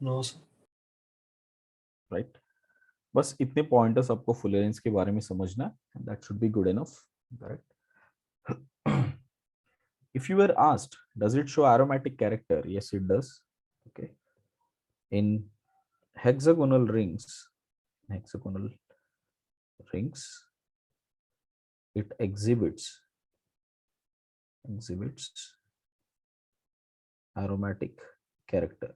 No, sir. Right? बस इतने pointers आपको फुलरेंस के बारे में समझना है. That should be good enough. Correct. If you were asked, does it show aromatic character? Yes, it does. Okay. In hexagonal rings, it exhibits aromatic character.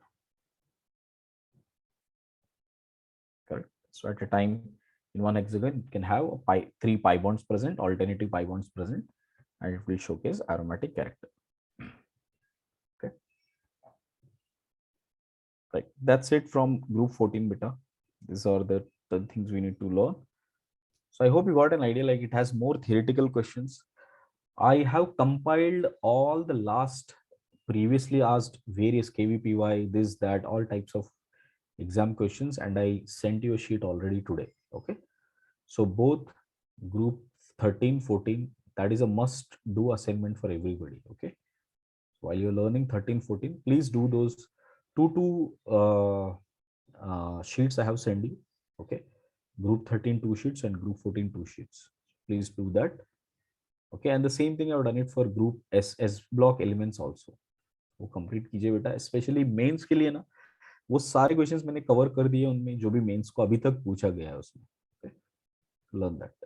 Correct. So at a time in one hexagon, it can have three pi bonds present, alternative pi bonds present, and it will showcase aromatic character. Okay. Right. That's it from group 14 beta. These are the things we need to learn. So I hope you got an idea, like it has more theoretical questions. I have compiled all the last previously asked various KVPY, this, that, all types of exam questions, and I sent you a sheet already today. Okay. So both group 13, 14, that is a must do assignment for everybody. Okay. While you're learning 13, 14, please do those two sheets I have sent you. Okay. Group 13 2 sheets and group 14 2 sheets. Please do that. Okay. And the same thing I've done it for group S block elements also. वो complete कीजिए बेटा, specially mains के लिए ना, वो सारे questions मैंने cover कर दिए उनमें जो भी मेंस को अभी तक पूछा गया है उसमें. Learn that.